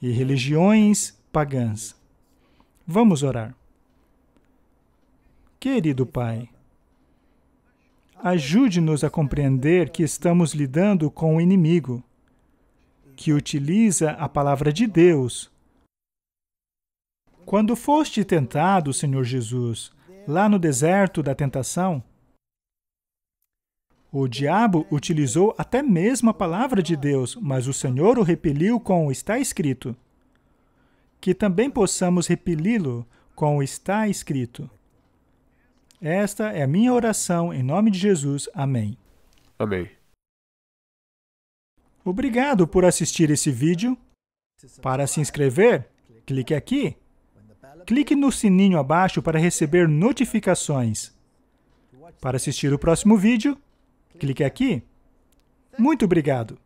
e religiões pagãs. Vamos orar. Querido Pai, ajude-nos a compreender que estamos lidando com um inimigo que utiliza a palavra de Deus. Quando foste tentado, Senhor Jesus, lá no deserto da tentação, o diabo utilizou até mesmo a palavra de Deus, mas o Senhor o repeliu com o está escrito. Que também possamos repeli-lo com o está escrito. Esta é a minha oração em nome de Jesus. Amém. Amém. Obrigado por assistir esse vídeo. Para se inscrever, clique aqui. Clique no sininho abaixo para receber notificações. Para assistir o próximo vídeo, clique aqui. Muito obrigado.